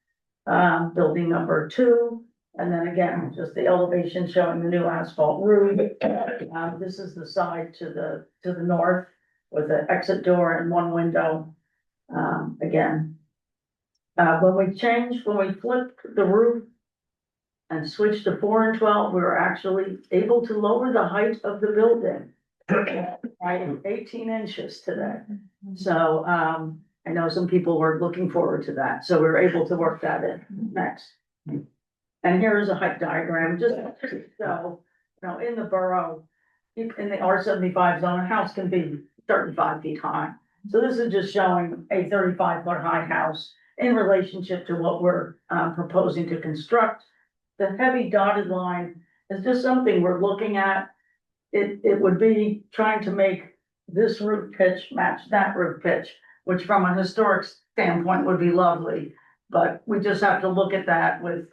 building number 2. And then again, just the elevation showing the new asphalt roof. This is the side to the north with the exit door and one window. Again, when we flipped the roof and switched to 4-12, we were actually able to lower the height of the building by 18 inches today. So I know some people were looking forward to that. So we were able to work that in next. And here is a height diagram, just so, in the borough, in the R75 zone, a house can be 35 feet high. So this is just showing a 35-foot high house in relationship to what we're proposing to construct. The heavy dotted line is just something we're looking at. It would be trying to make this roof pitch match that roof pitch, which from a historic standpoint would be lovely. But we just have to look at that with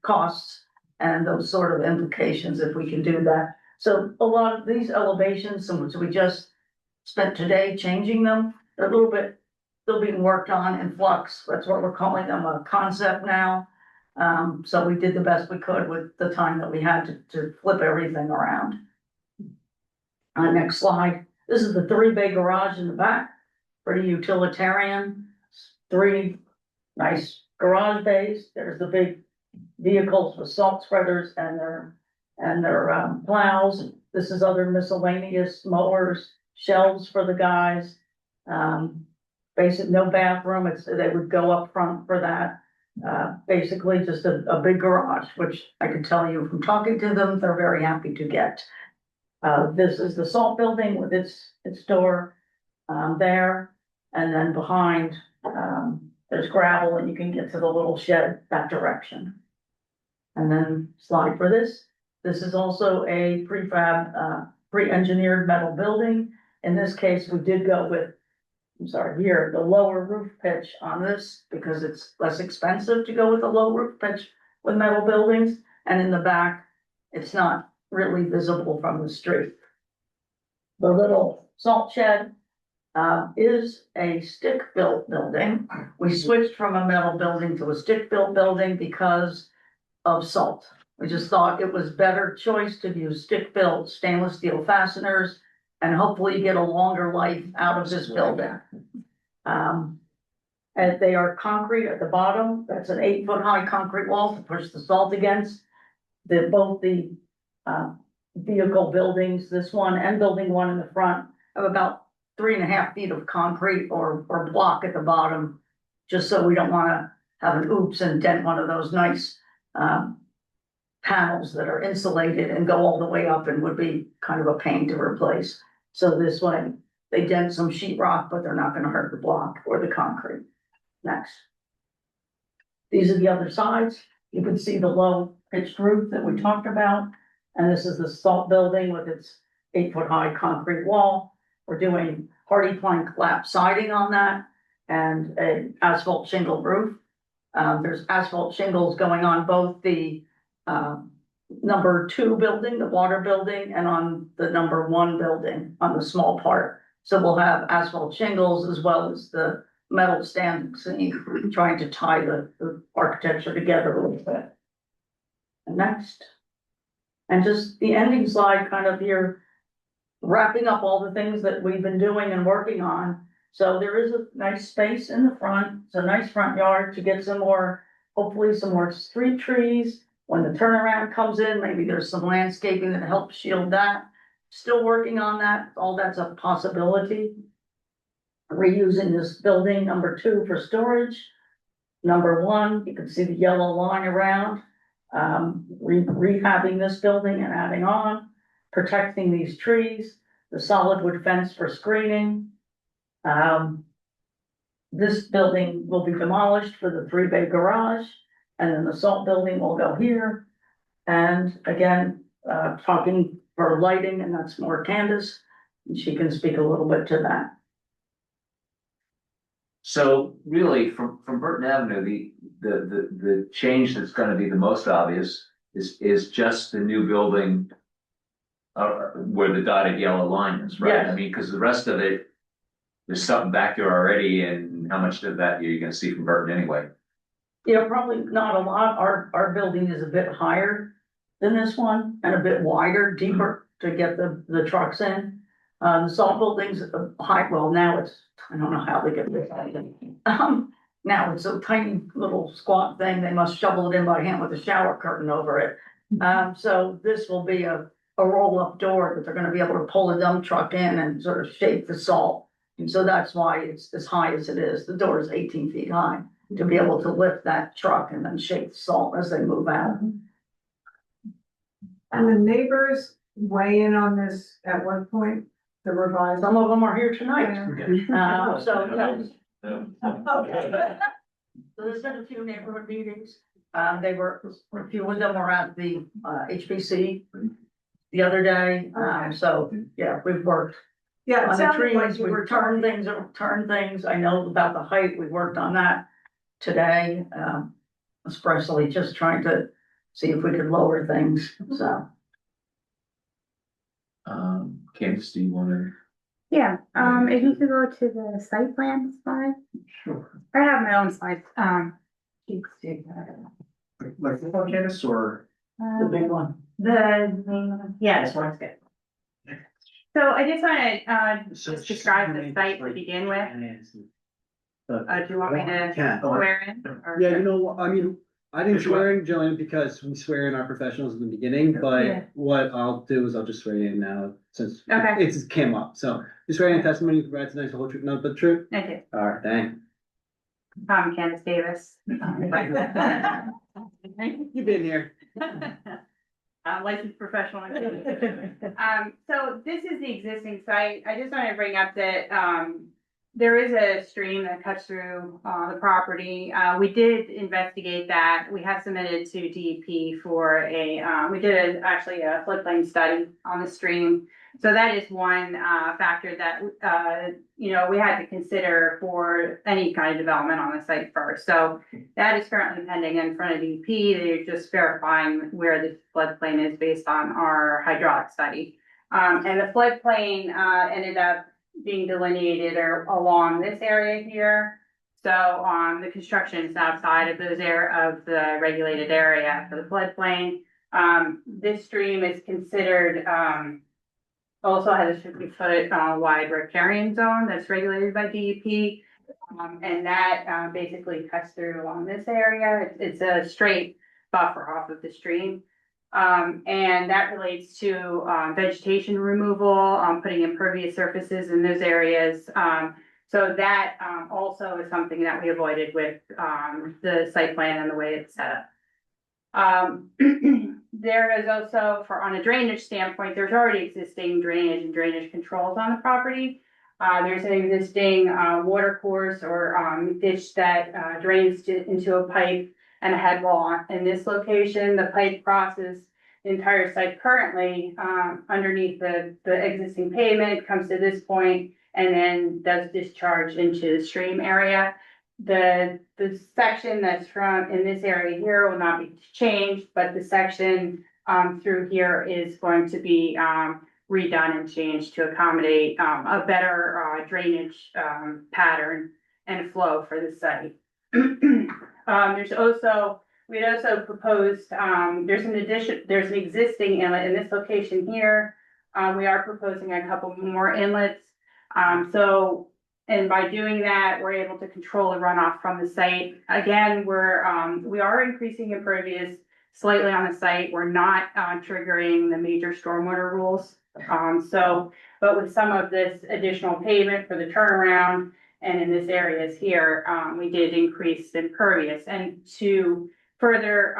costs and those sort of implications if we can do that. So a lot of these elevations, so we just spent today changing them, they're a little bit still being worked on in flux. That's what we're calling them, a concept now. So we did the best we could with the time that we had to flip everything around. Next slide. This is the 3-bay garage in the back, pretty utilitarian. 3 nice garage bays. There's the big vehicles with salt spreaders and their plows. This is other miscellaneous mowers, shelves for the guys. Basic, no bathroom. They would go up front for that. Basically just a big garage, which I can tell you from talking to them, they're very happy to get. This is the salt building with its door there, and then behind there's gravel, and you can get to the little shed that direction. And then slide for this. This is also a prefab, pre-engineered metal building. In this case, we did go with, the lower roof pitch on this because it's less expensive to go with a low roof pitch with metal buildings. And in the back, it's not really visible from the street. The little salt shed is a stick-built building. We switched from a metal building to a stick-built building because of salt. We just thought it was better choice to use stick-built stainless steel fasteners and hopefully get a longer life out of this building. And they are concrete at the bottom. That's an 8-foot high concrete wall to push the salt against. Both the vehicle buildings, this one and building 1 in the front, have about 3.5 feet of concrete or block at the bottom, just so we don't want to have an oops and dent one of those nice panels that are insulated and go all the way up and would be kind of a pain to replace. So this way, They dent some sheetrock, but they're not gonna hurt the block or the concrete. Next. These are the other sides. You can see the low pitched roof that we talked about. And this is the salt building with its 8-foot high concrete wall. We're doing hardy plank lap siding on that and an asphalt shingle roof. There's asphalt shingles going on both the number 2 building, the water building, and on the number 1 building on the small part. So we'll have asphalt shingles as well as the metal stand seam, trying to tie the architecture together a little bit. And next. And just the ending slide kind of here, wrapping up all the things that we've been doing and working on. So there is a nice space in the front. It's a nice front yard to get some more, hopefully some more street trees. When the turnaround comes in, maybe there's some landscaping that helps shield that. Still working on that. All that's a possibility. Reusing this building number 2 for storage. Number 1, you can see the yellow line around. Rehabbing this building and adding on, protecting these trees, the solid wood fence for screening. This building will be demolished for the 3-bay garage, and then the salt building will go here. And again, talking for lighting, and that's more Candace, and she can speak a little bit to that. So really, from Burton Avenue, the change that's gonna be the most obvious is just the new building. Where the dotted yellow line is, right? I Yes. mean, cause the rest of it, there's something back there already, and how much of that you're gonna see from Burton anyway? Yeah, probably not a lot. Our building is a bit higher than this one and a bit wider, deeper to get the trucks in. The salt building's high, well, now it's, I don't know how they get this. Now it's a tiny little squat thing. They must shovel it in by hand with a shower curtain over it. So this will be a roll-up door that they're gonna be able to pull a dump truck in and sort of shake the salt. And so that's why it's as high as it is. The door is 18 feet high to be able to lift that truck and then shake the salt as they move out. And the neighbors weigh in on this at one point, the revised. Some of them are here tonight. So, Okay. So there's been a few neighborhood meetings. They were, a few of them were at the HBC the other day. So, yeah, we've worked Yeah, it on the sounded like trees, you we were turn talking. things. I know about the height. We worked on that today. Especially just trying to see if we could lower things, so. Candace, do you wanna? Yeah, if you could go to the site plan slide, Sure. I have my own slides, Like, Candace, or? The big one. yeah, this one's good. So I just wanna, So just describe the site to begin with. Do you want me to Can. swear in? or- Yeah, you know, what, I mean, I didn't swear in Jillian because we swear in our professionals in the beginning, Yeah. but what I'll do is I'll just swear you in now since Okay. it's came up. So you swear in testimony, you provide tonight the whole truth, nothing but the truth. Okay, All right, thank Candace Davis. You've been here. Licensed professional. So this is the existing site. I just want to bring up that, there is a stream that cuts through, the property. We did investigate that. We have submitted to DEP for we did actually a floodplain study on the stream. So that is one, factor that, we had to consider for any kind of development on the site first. So that is currently pending in front of DEP. They're just verifying where the floodplain is based on our hydraulic study. And the floodplain, ended up being delineated along this area here. So, the construction is outside of of the regulated area for the floodplain. This stream is considered, also has a 50-foot wide riparian zone that's regulated by DEP. And that basically cuts through along this area. It's a straight buffer off of the stream. And that relates to vegetation removal, putting impervious surfaces in those areas. So that also is something that we avoided with the site plan and the way it's set up. There is also, on a drainage standpoint, there's already existing drainage and drainage controls on the property. There's an existing, water course or, ditch that, drains into a pipe and a head wall in this location. The pipe crosses the entire site currently, underneath the existing pavement, comes to this point, and then does discharge into the stream area. The section that's from, in this area here will not be changed, but the section, through here is going to be, redone and changed to accommodate, a better, drainage, pattern and flow for the site. We'd also proposed, there's an existing inlet in this location here. We are proposing a couple more inlets. And by doing that, we're able to control the runoff from the site. Again, we are increasing impervious slightly on the site. We're not, triggering the major stormwater rules. But with some of this additional pavement for the turnaround and in this areas here, we did increase impervious. And to further,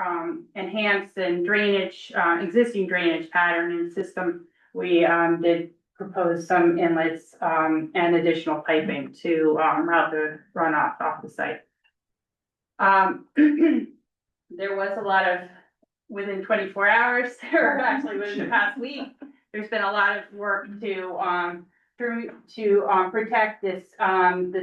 enhance and drainage, existing drainage pattern and system, we, did propose some inlets, and additional piping to, route the runoff off the site. There was a lot of, within 24 hours, or actually within the past week, there's been a lot of work to protect this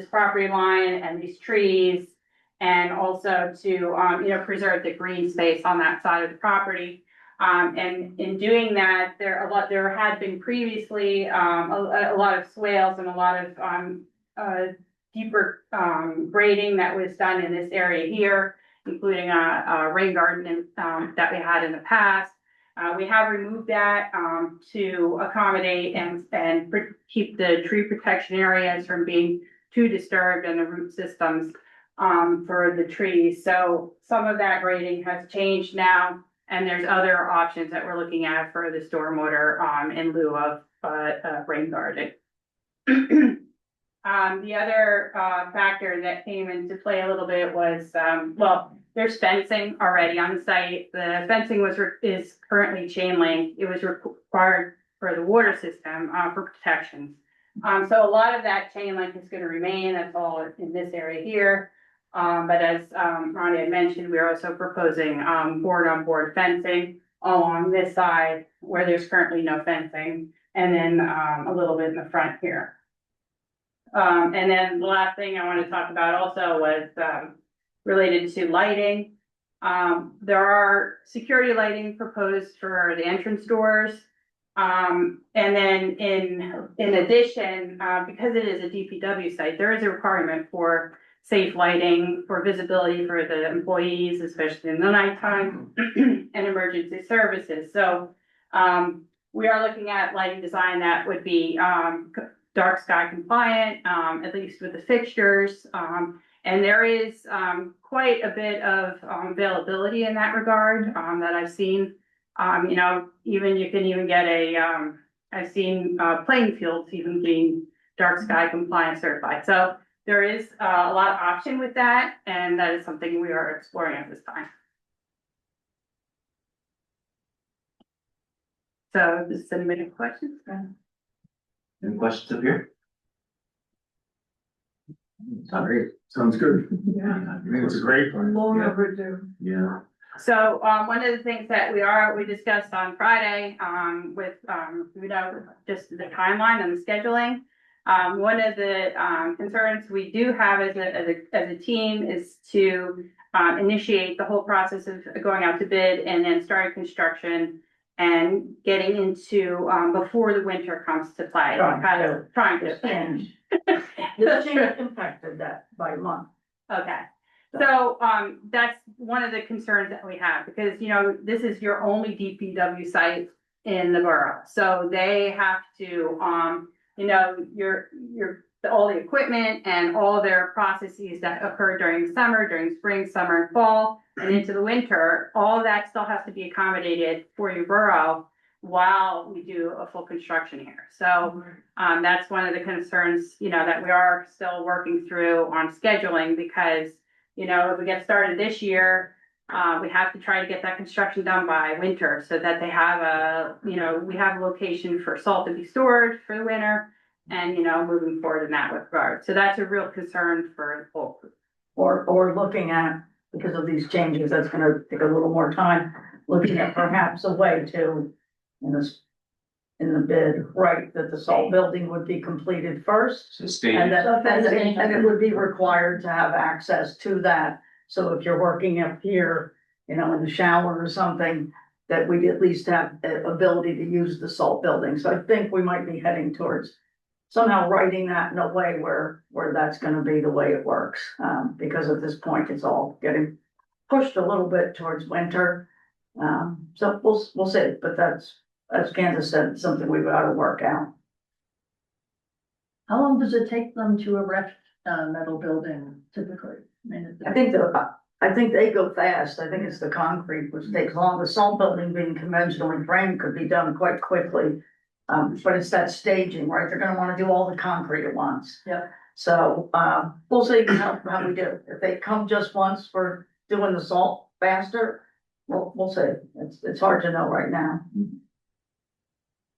property line and these trees, and also to preserve the green space on that side of the property. And in doing that, there had been previously a lot of swales and a lot of deeper grading that was done in this area here, including a rain garden that we had in the past. We have removed that to accommodate and keep the tree protection areas from being too disturbed and the root systems for the trees. So some of that grading has changed now, and there's other options that we're looking at for the stormwater in lieu of rain garden. The other factor that came into play a little bit was, there's fencing already on the site. The fencing is currently chain link. It was required for the water system for protections. So a lot of that chain link is going to remain. That's all in this area here. But as Ronnie had mentioned, we're also proposing board-on-board fencing along this side where there's currently no fencing, and then a little bit in the front here. And then the last thing I want to talk about also was related to lighting. There are security lighting proposed for the entrance doors. And then in addition, because it is a DPW site, there is a requirement for safe lighting for visibility for the employees, especially in the nighttime, and emergency services. So we are looking at lighting design that would be dark sky compliant, at least with the fixtures. And there is quite a bit of availability in that regard that I've seen. Even you can even get I've seen playing fields even being dark sky compliant certified. So there is a lot of option with that, and that is something we are exploring at this time. So does anybody have questions? Any questions up here? Sorry. Sounds good. Yeah. I think it's a great plan. Long Yeah. overdue. Yeah. So, one of the things that we discussed on Friday, with, just the timeline and the scheduling. One of the, concerns we do have as a team is to, initiate the whole process of going out to bid and then starting construction and getting into, before the winter comes to play, kind of trying to. Change. The change impacted that by a month. Okay, so, that's one of the concerns that we have, because, this is your only DPW site in the borough. So they have to, all the equipment and all their processes that occur during summer, during spring, summer, and fall, and into the winter, all that still has to be accommodated for your borough while we do a full construction here. So, that's one of the concerns, that we are still working through on scheduling, because, if we get started this year, we have to try to get that construction done by winter so that they have we have a location for salt to be stored for the winter. and, moving forward in that regard. So that's a real concern for the whole group. Or looking at, because of these changes, that's gonna take a little more time, looking at perhaps a way to, in the bid, right, that the salt building would be completed first. So stage. And and it would be required to have access to that, so if you're working up here, in the shower or something, that we'd at least have the ability to use the salt building, so I think we might be heading towards somehow writing that in a way where that's gonna be the way it works, because at this point, it's all getting pushed a little bit towards winter. So we'll see, but that's, as Kansas said, something we've got to work out. How long does it take them to erect a metal building typically? I think they go fast. I think it's the concrete which takes long. The salt building being conventionally framed could be done quite quickly. But it's that staging, right? They're gonna wanna do all the concrete at once. Yep. So, we'll see how we do. If they come just once for doing the salt faster, we'll see. It's hard to know right now.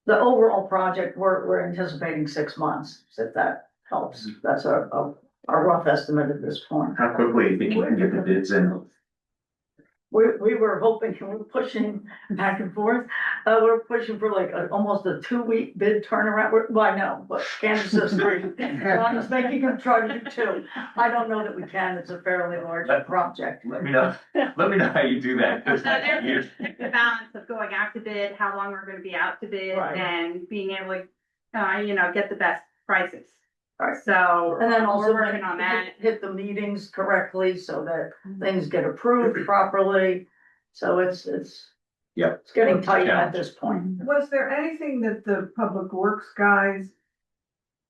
The overall project, we're anticipating 6 months, if that helps. That's our rough estimate at this point. How quickly do you think you can get the bids in? We were hoping, and we're pushing back and forth, we're pushing for like almost a 2-week bid turnaround. Well, I know, but Kansas is 3. Ron is making them try to do 2. I don't know that we can, it's a fairly large project. Let me know how you do that. 'Cause So there's you're- the balance of going out to bid, how long we're gonna be out to bid, Right. and being able to, get the best prices. Right. So, And then also we're working on that. hit the meetings correctly so that things get approved properly. So it's Yep. it's getting tight at this point. Was there anything that the public works guys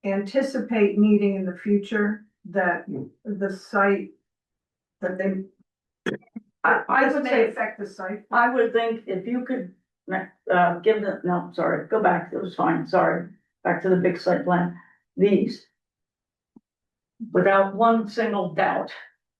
anticipate needing in the future that the site, that they, I this would may say, affect the site? I would think if you could, give the, no, sorry, go back, it was fine, sorry. Back to the big site plan, these. Without one single doubt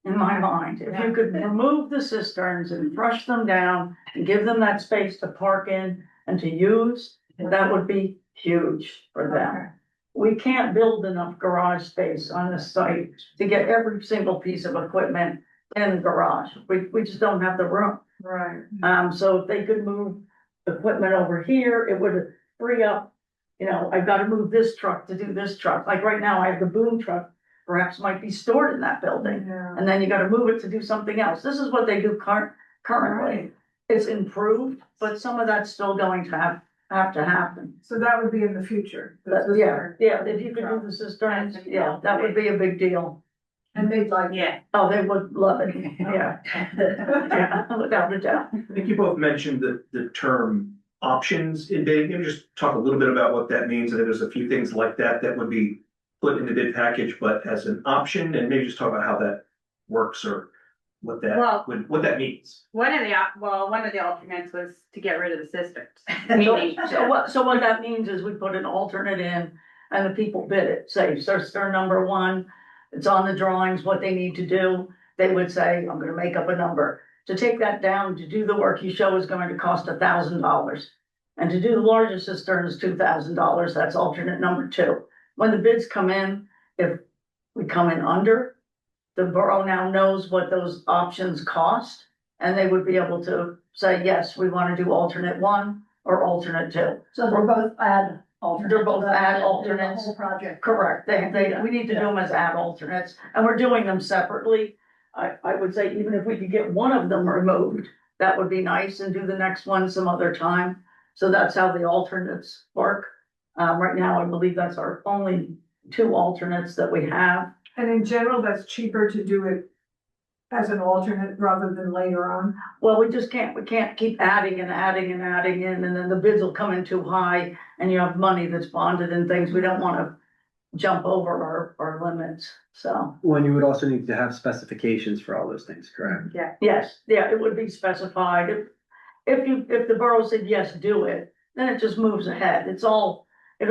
in my mind, if you could remove the cisterns and brush them down and give them that space to park in and to use, that would be huge for them. We can't build enough garage space on this site to get every single piece of equipment in the garage. We just don't have the room. Right. So if they could move equipment over here, it would free up, I've got to move this truck to do this truck. Like right now, I have the boom truck, perhaps might be stored in that building. Yeah. And then you gotta move it to do something else. This is what they do currently. It's improved, but some of that's still going to have to happen. So that would be in the future. Yeah, if you could do the cisterns, yeah, that would be a big deal. And they'd like. Yeah. Oh, they would love it, yeah. Yeah, without a doubt. I think you both mentioned the term options in bidding. Maybe just talk a little bit about what that means. And there's a few things like that would be put in the bid package, but as an option, and maybe just talk about how that works or what that means. One of the alternates was to get rid of the cisterns. Meaning, So what that means is we put an alternate in and the people bid it, say, cistern number 1, it's on the drawings, what they need to do. They would say, I'm gonna make up a number. To take that down, to do the work you show is going to cost $1,000. And to do the larger cistern is $2,000, that's alternate number 2. When the bids come in, if we come in under, the borough now knows what those options cost. And they would be able to say, yes, we want to do alternate 1 or alternate 2. So they're both add alternates. They're both add The alternates. whole project. Correct, we need to do them as add alternates, and we're doing them separately. I would say even if we could get one of them removed, that would be nice, and do the next one some other time. So that's how the alternates work. Right now, I believe that's our only 2 alternates that we have. And in general, that's cheaper to do it as an alternate rather than later on. Well, we can't keep adding and adding and adding in, and then the bids will come in too high, and you have money that's bonded and things, we don't wanna jump over our limits, so. When you would also need to have specifications for all those things, correct? Yes, yeah, it would be specified. If the borough said, yes, do it, then it just moves ahead. It'll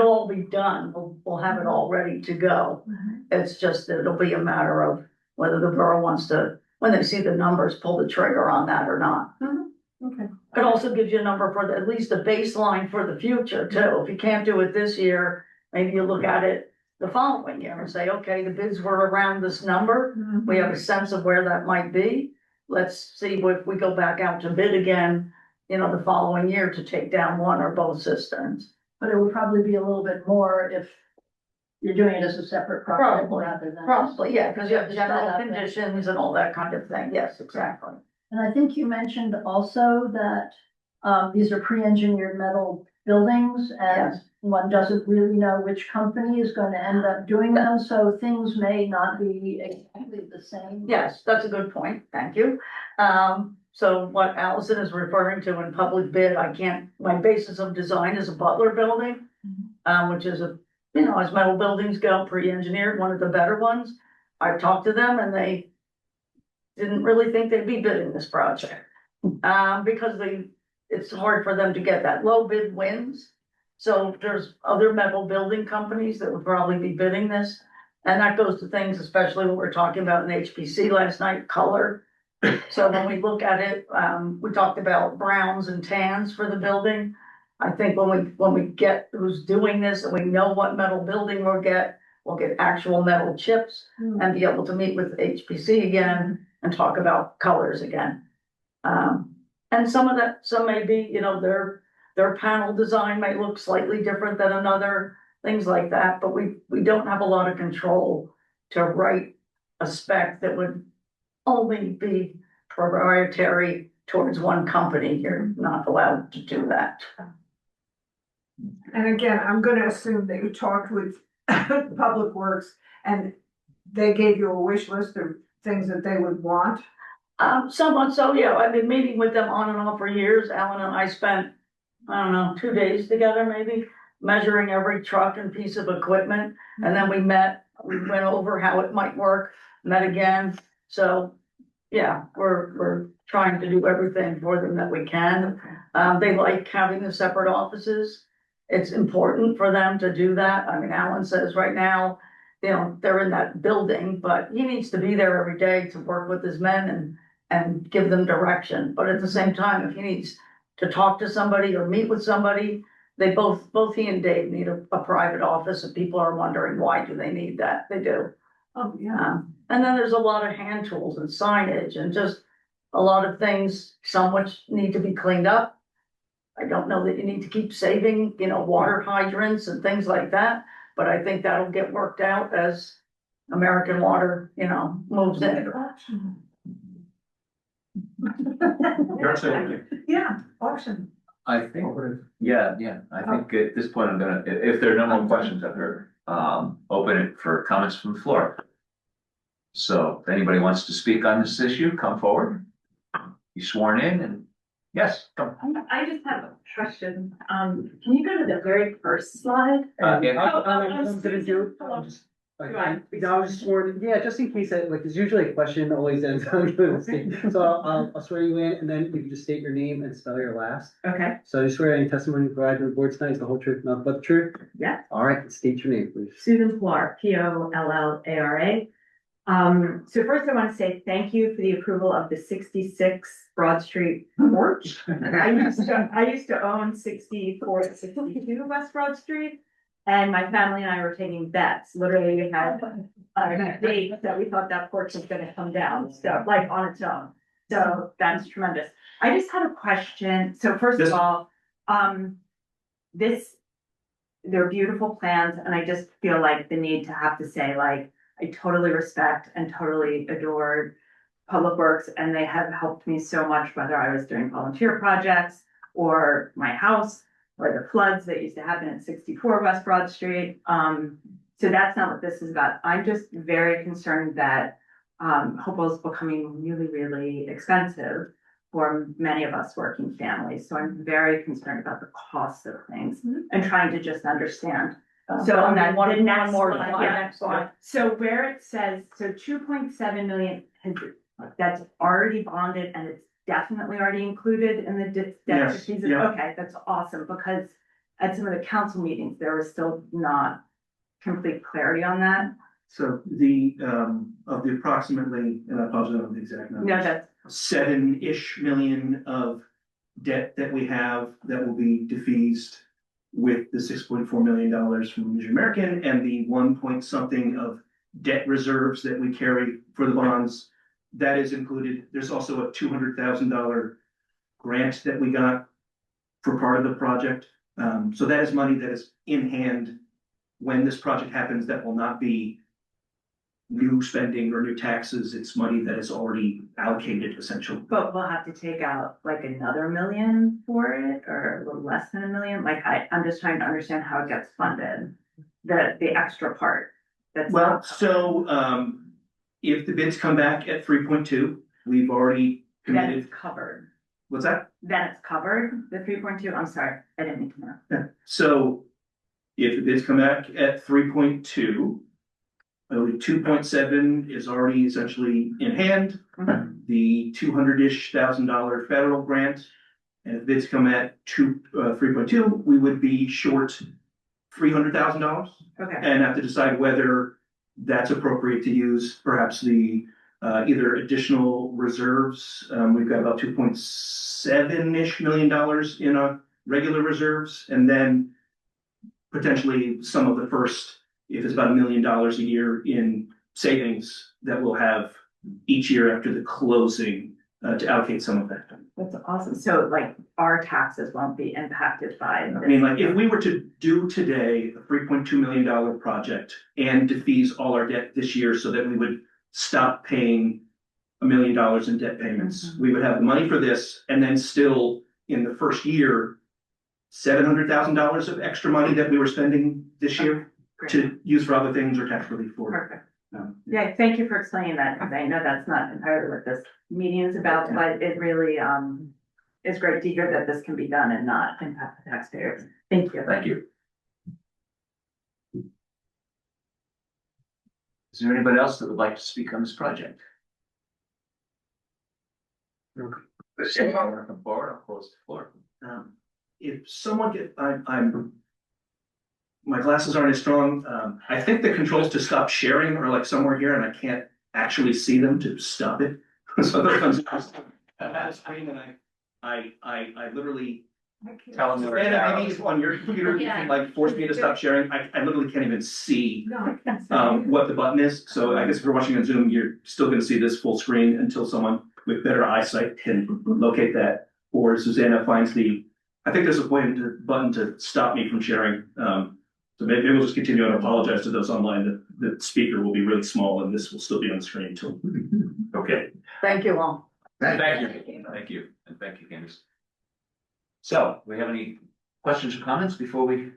all be done. We'll have it all ready to go. It's just that it'll be a matter of whether the borough wants to, when they see the numbers, pull the trigger on that or not. Okay. It also gives you a number for at least a baseline for the future too. If you can't do it this year, maybe you look at it the following year and say, okay, the bids were around this number. We have a sense of where that might be. Let's see if we go back out to bid again, the following year to take down one or both cisterns. But it would probably be a little bit more if you're doing it as a separate project Probably, rather than. Probably, yeah, because you have general Set up. conditions and all that kind of thing. Yes, exactly. And I think you mentioned also that, these are pre-engineered metal buildings and Yes. one doesn't really know which company is going to end up doing them, so things may not be exactly the same. Yes, that's a good point. Thank you. So what Allison is referring to in public bid, my basis of design is a Butler building, which is as metal buildings go, pre-engineered, one of the better ones. I've talked to them and they didn't really think they'd be bidding this project. Because it's hard for them to get that low bid wins. So there's other metal building companies that would probably be bidding this. And that goes to things, especially what we're talking about in HPC last night, color. So when we look at it, we talked about browns and tans for the building. I think when we get who's doing this and we know what metal building we'll get actual metal chips and be able to meet with HPC again and talk about colors again. And some may be, their panel design might look slightly different than another, things like that, but we don't have a lot of control to write a spec that would only be proprietary towards one company. You're not allowed to do that. And again, I'm gonna assume that you talked with Public Works and they gave you a wish list of things that they would want. Somewhat so, yeah. I've been meeting with them on and off for years. Alan and I spent, 2 days together maybe, measuring every truck and piece of equipment. And then we went over how it might work, met again. So, yeah, we're trying to do everything for them that we can. They like having the separate offices. It's important for them to do that. I mean, Alan says right now, they're in that building, but he needs to be there every day to work with his men and give them direction. But at the same time, if he needs to talk to somebody or meet with somebody, they both he and Dave need a private office. And people are wondering, why do they need that? They do. Oh, yeah. And then there's a lot of hand tools and signage and just a lot of things, some which need to be cleaned up. I don't know that you need to keep saving, water hydrants and things like that, but I think that'll get worked out as American Water, moves in. Yeah, auction. I think, yeah, I think at this point, I'm gonna, if there are no more questions, I'm gonna, open it for comments from the floor. So if anybody wants to speak on this issue, come forward. Be sworn in and, yes, come. I just have a question. Can you go to the very first slide? I'm gonna do. I was sworn, yeah, just in case, like, there's usually a question always ends on the state. So I'll swear you in and then you can just state your name and spell your last. Okay. So you swear any testimony provided to the board tonight is the whole truth, nothing but the truth? Yeah. All right, state your name, please. Susan Pillar, Pollara. So first I want to say thank you for the approval of the 66 Broad Street porch. I used to own 64 to 62 West Broad Street. And my family and I were taking bets. Literally, we had a date that we thought that porch was gonna come down, so like on its own. So that's tremendous. I just had a question. So first of all, they're beautiful plans, and I just feel like the need to have to say, like, I totally respect and totally adored Public Works, and they have helped me so much, whether I was doing volunteer projects or my house, or the floods that used to happen at 64 West Broad Street. So that's not what this is about. I'm just very concerned that Hopewell is becoming really, really expensive for many of us working families. So I'm very concerned about the cost of things and trying to just understand. So on that one the next more slide, slide, yeah. next slide. So where it says, so 2.7 million, that's already bonded and it's definitely already included in the debt. Yes, yeah. Okay, that's awesome, because at some of the council meetings, there was still not complete clarity on that. So of the approximately, and I apologize on the exact number. No, that's, 7-ish million of debt that we have that will be defeased with the $6.4 million from Leisure American and the 1 point something of debt reserves that we carry for the bonds. That is included. There's also a $200,000 grant that we got for part of the project. So that is money that is in hand when this project happens. That will not be new spending or new taxes. It's money that is already allocated essentially. But we'll have to take out like another million for it, or a little less than a million, like I'm just trying to understand how it gets funded. The extra part. That's Well, not- so, if the bids come back at 3.2, we've already Then committed, it's covered, what's that? then it's covered, the 3.2, I'm sorry, I didn't mean to know. Yeah. So if the bids come back at 3.2, only 2.7 is already essentially in hand. Mhm. The $200,000 federal grant, and if bids come at 3.2, we would be short $300,000. Okay, And have to decide whether that's appropriate to use perhaps the either additional reserves. We've got about $2.7-ish million in regular reserves, and then potentially some of the first, if it's about $1 million a year in savings that we'll have each year after the closing to allocate some of that. that's awesome, so like our taxes won't be impacted by I this. mean, like, if we were to do today a $3.2 million project and defease all our debt this year so that we would stop paying $1 million in debt payments, we would have the money for this, and then still in the first year, $700,000 of extra money that we were spending this year Great. to use for other things or tax relief for. Perfect. Yeah, thank you for explaining that, because I know that's not entirely what this meeting is about, but it really, is great to hear that this can be done and not impact the taxpayers. Thank you. Thank you. Is there anybody else that would like to speak on this project? Come forward, I'll close the floor. If someone my glasses aren't as strong. I think the controls to stop sharing are like somewhere here and I can't actually see them to stop it. So those ones at that screen and I literally, Tell them where and it's maybe if on your computer, you can like force me to stop sharing. I literally can't even see No, I can't say. what the button is. So I guess if you're watching on Zoom, you're still gonna see this full screen until someone with better eyesight can locate that. Or Susanna finds I think there's a button to stop me from sharing. So maybe we'll just continue and apologize to those online. The speaker will be really small and this will still be on the screen too. Okay, Thank you all. thank you, thank you, and thank you, Candace. So, we have any questions or comments before we?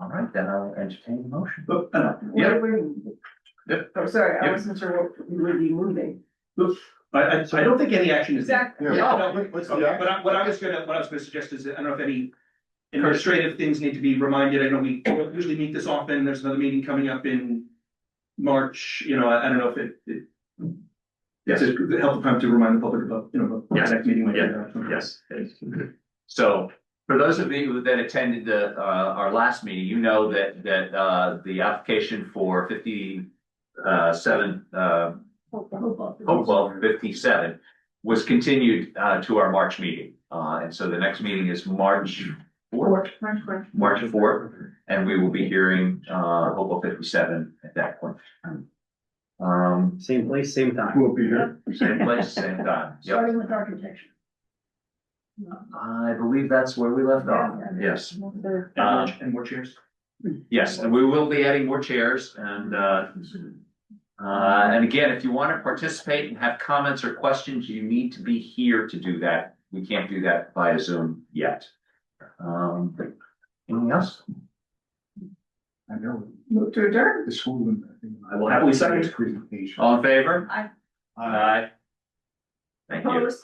All right, then I'll entertain the motion. Yeah. Yep. I'm sorry, I Yep. wasn't sure what we would be moving. I don't think any action is. Exactly. But what I was gonna suggest is, I don't know if any administrative things need to be reminded. I know we don't usually meet this often. There's another meeting coming up in March, I don't know if it. Yes, it's a helpful time to remind the public about, the Yes. next meeting. might be Yeah. there. Yes. So, for those of you that attended our last meeting, you know that the application for 57, Hopewell 57 was continued to our March meeting. And so the next meeting is March 4th, and we will be hearing Hopewell 57 at that point. Same place, same time. We'll be here. Same place, same time. Yep. Starting with architecture. I believe that's where we left off. Yes. And more chairs. Yes, and we will be adding more chairs and again, if you want to participate and have comments or questions, you need to be here to do that. We can't do that via Zoom yet. Anything else? I know. Move to adjourn. The school. I will happily second. Presentation. All in favor? Aye. Aye. Thank you. Opposed?